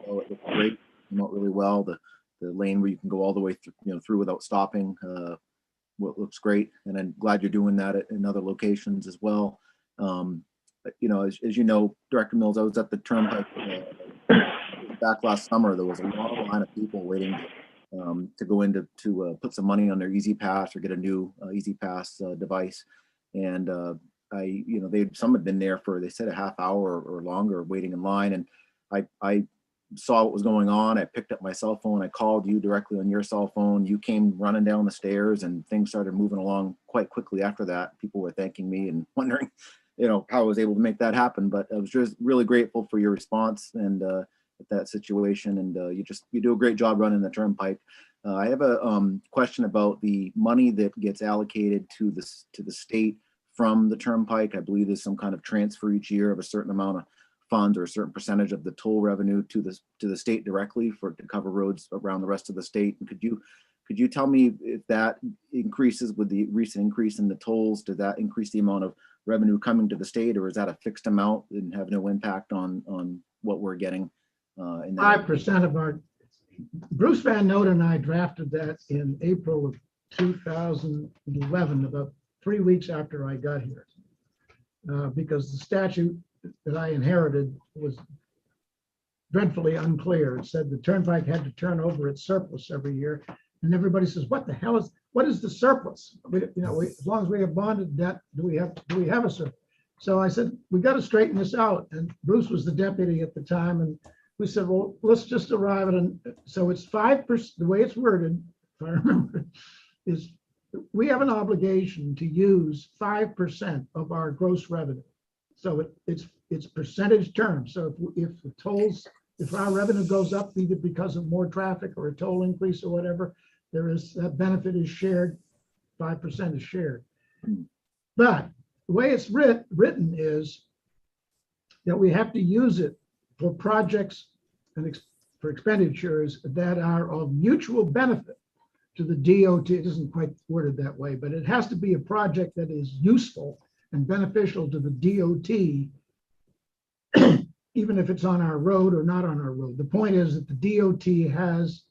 Oh, it looks great, came out really well. The lane where you can go all the way through without stopping, looks great. And I'm glad you're doing that in other locations as well. As you know, Director Mills, I was at the Turnpike back last summer. There was a long line of people waiting to go in to put some money on their Easy Pass or get a new Easy Pass device. And some had been there for, they said, a half hour or longer waiting in line. And I saw what was going on. I picked up my cell phone. I called you directly on your cell phone. You came running down the stairs and things started moving along quite quickly after that. People were thanking me and wondering, how I was able to make that happen. But I was just really grateful for your response and that situation. And you do a great job running the Turnpike. I have a question about the money that gets allocated to the state from the Turnpike. I believe there's some kind of transfer each year of a certain amount of funds or a certain percentage of the toll revenue to the state directly to cover roads around the rest of the state. And could you tell me if that increases with the recent increase in the tolls? Did that increase the amount of revenue coming to the state, or is that a fixed amount and have no impact on what we're getting? 5% of our, Bruce Van Noten and I drafted that in April of 2011, about 3 weeks after I got here, because the statute that I inherited was dreadfully unclear. It said the Turnpike had to turn over its surplus every year, and everybody says, "What the hell what is the surplus? As long as we have bonded debt, do we have a surplus?" So I said, "We got to straighten this out." And Bruce was the deputy at the time, and we said, "Well, let's just arrive at so it's 5%. The way it's worded, if I remember, is we have an obligation to use 5% of our gross revenue. So it's percentage terms. So if the tolls, if our revenue goes up either because of more traffic or a toll increase or whatever, that benefit is shared. 5% is shared. But the way it's written is that we have to use it for projects and for expenditures that are of mutual benefit to the DOT. It isn't quite worded that way, but it has to be a project that is useful and beneficial to the DOT, even if it's on our road or not on our road. The point is that the DOT has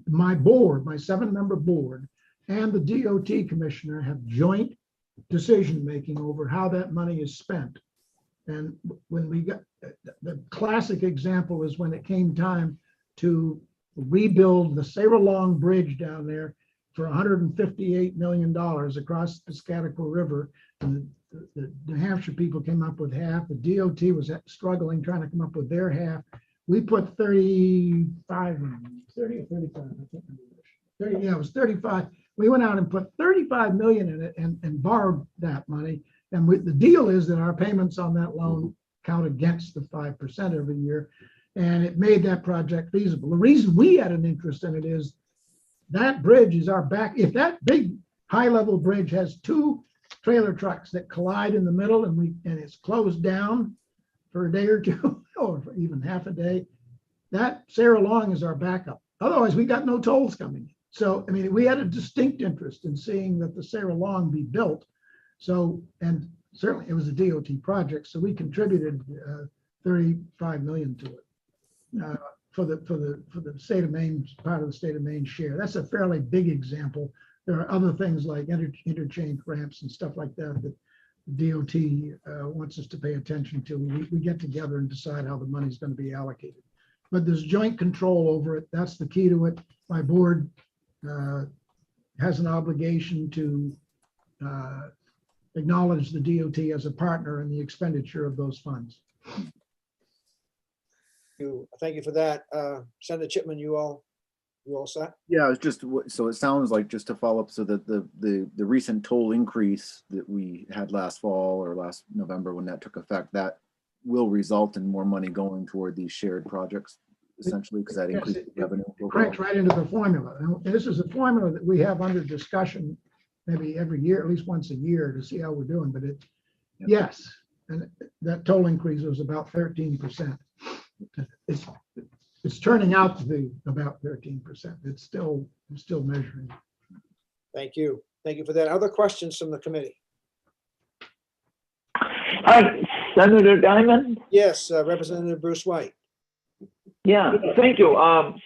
my board, my 7-member board, and the DOT commissioner have joint decision-making over how that money is spent. And when we got, the classic example is when it came time to rebuild the Sayralong Bridge down there for $158 million across the Piscataqua River. And the New Hampshire people came up with half. The DOT was struggling, trying to come up with their half. We put 30 or 35, I can't remember. 30, yeah, it was 35. We went out and put 35 million in it and borrowed that money. And the deal is that our payments on that loan count against the 5% every year. And it made that project feasible. The reason we had an interest in it is that bridge is our back. If that big high-level bridge has two trailer trucks that collide in the middle and it's closed down for a day or two, or for even half a day, that Sarah Long is our backup. Otherwise, we got no tolls coming. So, I mean, we had a distinct interest in seeing that the Sarah Long be built. So, and certainly it was a DOT project, so we contributed 35 million to it for the state of Maine, part of the state of Maine share. That's a fairly big example. There are other things like interchange ramps and stuff like that that DOT wants us to pay attention to. We get together and decide how the money's going to be allocated. But there's joint control over it. That's the key to it. My board has an obligation to acknowledge the DOT as a partner in the expenditure of those funds. Thank you for that. Senator Chipman, you all set? Yeah, it's just, so it sounds like, just to follow up, so that the recent toll increase that we had last fall or last November when that took effect, that will result in more money going toward these shared projects, essentially, because that increases revenue. Correct, right into the formula. And this is a formula that we have under discussion maybe every year, at least once a year, to see how we're doing. But yes, and that toll increase was about 13%. It's turning out to be about 13%. It's still measuring. Thank you. Thank you for that. Other questions from the committee? Hi, Senator Diamond. Yes, Representative Bruce White. Yeah, thank you.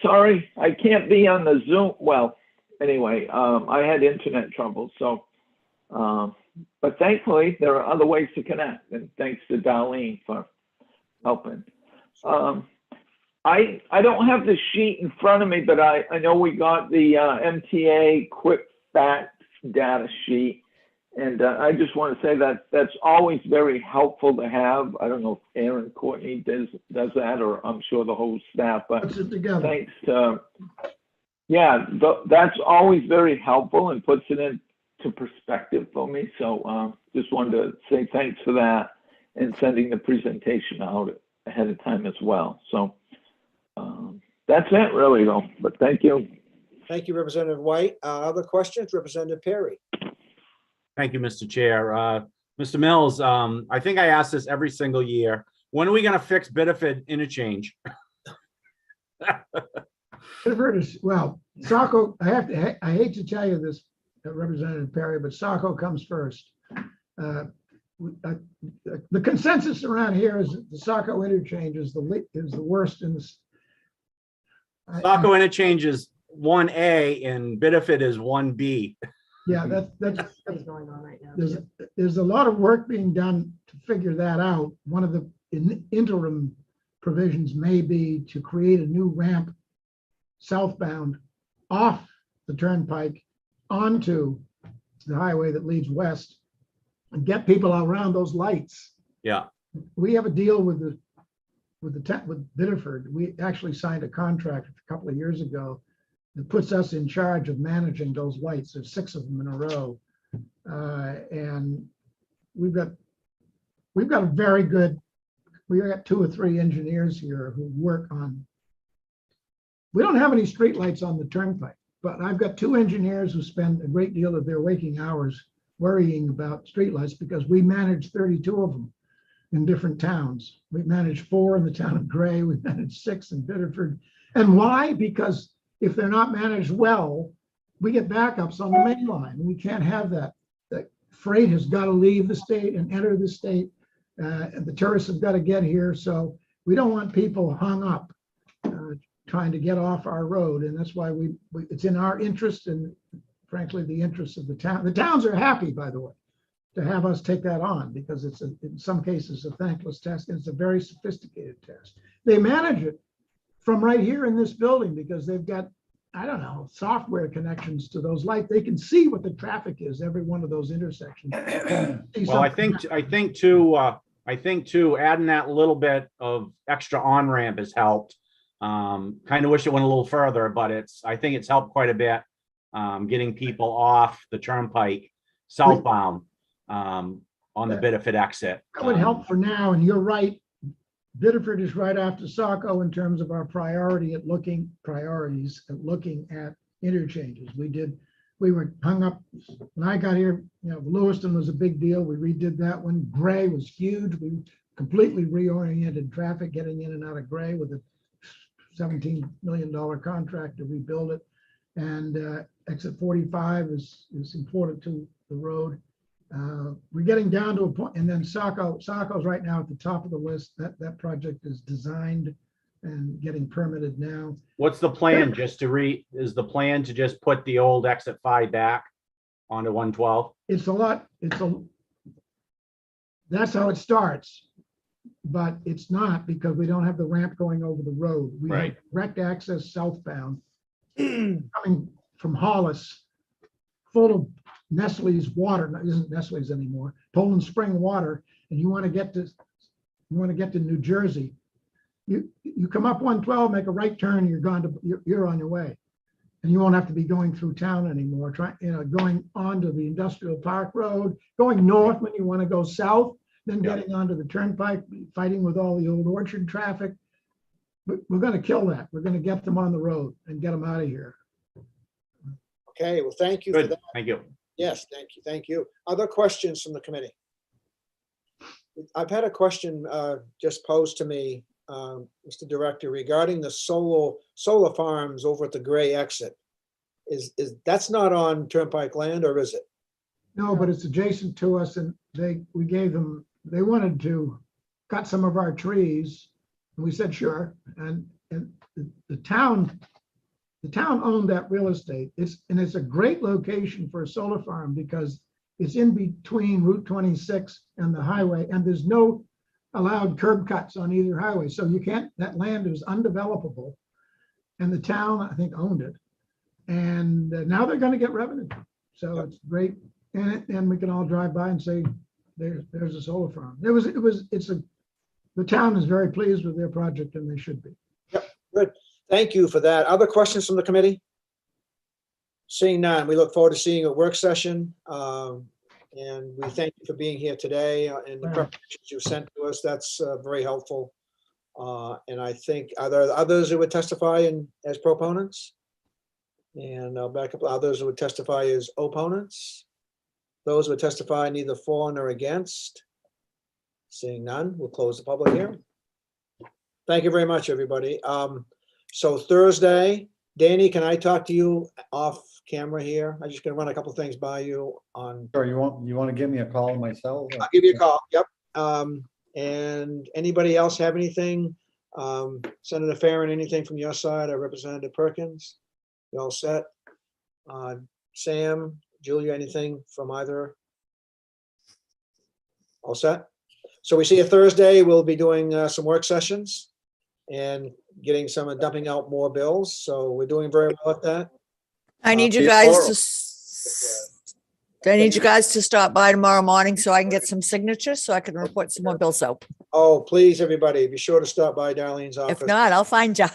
Sorry, I can't be on the Zoom. Well, anyway, I had internet trouble, so, but thankfully there are other ways to connect, and thanks to Darlene for helping. I don't have the sheet in front of me, but I know we got the MTA quick facts data sheet. And I just want to say that that's always very helpful to have. I don't know if Aaron Courtney does that, or I'm sure the whole staff, but puts it together. Thanks. Yeah, that's always very helpful and puts it into perspective for me. So just wanted to say thanks for that and sending the presentation out ahead of time as well. So that's it really though, but thank you. Thank you, Representative White. Other questions? Representative Perry. Thank you, Mr. Chair. Mr. Mills, I think I ask this every single year. When are we going to fix Biddeford interchange? Biddeford is, well, Saco, I hate to tell you this, Representative Perry, but Saco comes first. The consensus around here is that the Saco interchange is the worst in this. Saco interchange is 1A and Biddeford is 1B. Yeah, that's going on right now. There's a lot of work being done to figure that out. One of the interim provisions may be to create a new ramp southbound off the turnpike onto the highway that leads west and get people around those lights. Yeah. We have a deal with Biddeford. We actually signed a contract a couple of years ago that puts us in charge of managing those lights. There's 6 of them in a row. And we've got a very good, we got 2 or 3 engineers here who work on, we don't have any street lights on the turnpike, but I've got 2 engineers who spend a great deal of their waking hours worrying about streetlights because we manage 32 of them in different towns. We manage 4 in the town of Gray, we manage 6 in Biddeford. And why? Because if they're not managed well, we get backups on the main line. We can't have that. That freight has got to leave the state and enter the state. And the tourists have got to get here. So we don't want people hung up trying to get off our road. And that's why it's in our interest and frankly, the interest of the town. The towns are happy, by the way, to have us take that on because it's in some cases a thankless task. And it's a very sophisticated task. They manage it from right here in this building because they've got I don't know, software connections to those lights. They can see what the traffic is, every one of those intersections. See Well, I something think too, adding that little bit of extra on-ramp has helped. Kind of wish it went a little further, but I think it's helped quite a bit. Getting people off the turnpike southbound, on the Biddeford exit. That would help for now, and you're right. Biddeford is right after Saco in terms of our priorities at looking at interchanges. We were hung up, when I got here, Lewiston was a big deal. We redid that one. Gray was huge. We completely reoriented traffic getting in and out of Gray with a $17 million contract to rebuild it. And exit 45 is important to the road. We're getting down to a point, and then Saco's right now at the top of the list. That project is designed and getting permitted now. What's the plan? Is the plan to just put the old exit 5 back onto 112? That's how it starts, but it's not, because we don't have the ramp going over the road. We have direct access southbound coming from Hollis, full of Nestle's water. It isn't Nestle's anymore, Poland Spring water, and you want to get to New Jersey. You come up 112, make a right turn, you're on your way, and you won't have to be going through town anymore. Going onto the Industrial Park Road, going north when you want to go south, then getting onto the turnpike, fighting with all the Old Orchard traffic. But we're going to kill that. We're going to get them on the road and get them out of here. Okay, well, thank you for Good, that. thank you. Yes, thank you. Other questions from the committee? I've had a question just posed to me, Mr. Director, regarding the solar farms over at the Gray exit. Is that's not on Turnpike land, or is it? No, but it's adjacent to us, and we gave them, they wanted to cut some of our trees, and we said sure. And the town owned that real estate. It's a great location for a solar farm because it's in between Route 26 and the highway, and there's no allowed curb cuts on either highway. So that land is undevelopable, and the town, I think, owned it. And now they're going to get revenue. So it's great. And we can all drive by and say, there's a solar farm. The town is very pleased with their project, and they should be. Yep, good. Thank you for that. Other questions from the committee? Seeing none, we look forward to seeing a work session. And we thank you for being here today and the preparations you sent to us. That's very helpful. And I think, are there others who would testify as proponents? And I'll back up, others who would testify as opponents? Those who would testify neither for nor against? Seeing none, we'll close the public hearing. Thank you very much, everybody. So Thursday, Danny, can I talk to you off camera here? I'm just gonna run a couple things by you on. Sure, you want to give me a call on my cell? I'll give you a call, yep. And anybody else have anything? Senator Farren, anything from your side, or Representative Perkins? You all set? Sam, Julia, anything from either? All set? So we see you Thursday. We'll be doing some work sessions and getting some, dumping out more bills. So we're doing very well at that. I need you guys to stop by tomorrow morning so I can get some signatures so I can report some more bills out. Oh, please, everybody, be sure to stop by Darlene's office. If not, I'll find you.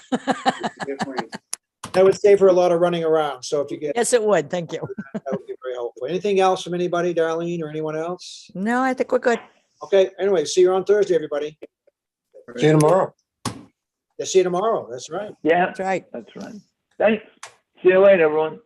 That would save her a lot of running around. So if you get. Yes, it would. Thank you. That would be very helpful. Anything else from anybody, Darlene, or anyone else? No, I think we're good. Okay, anyway, see you on Thursday, everybody. See you tomorrow. Yeah, see you tomorrow. That's right. Yeah, That's right. that's right. Thanks. See you later, everyone.